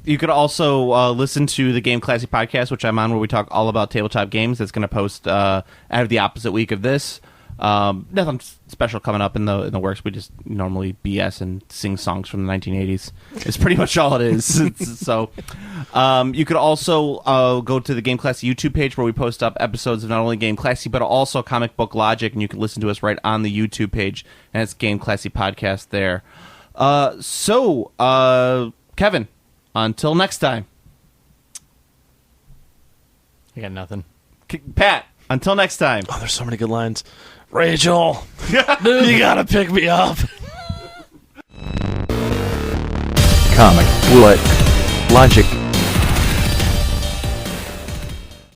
You could also listen to the Game Classy podcast, which I'm on, where we talk all about tabletop games. That's going to post out of the opposite week of this. Nothing special coming up in the works. We just normally BS and sing songs from the 1980s. It's pretty much all it is. So you could also go to the Game Classy YouTube page, where we post up episodes of not only Game Classy but also Comic Book Logic, and you can listen to us right on the YouTube page, and it's Game Classy Podcast there. Kevin, until next time. I got nothing. Pat, until next time. Oh, there's so many good lines. Rachel, you gotta pick me up. Comic Logic.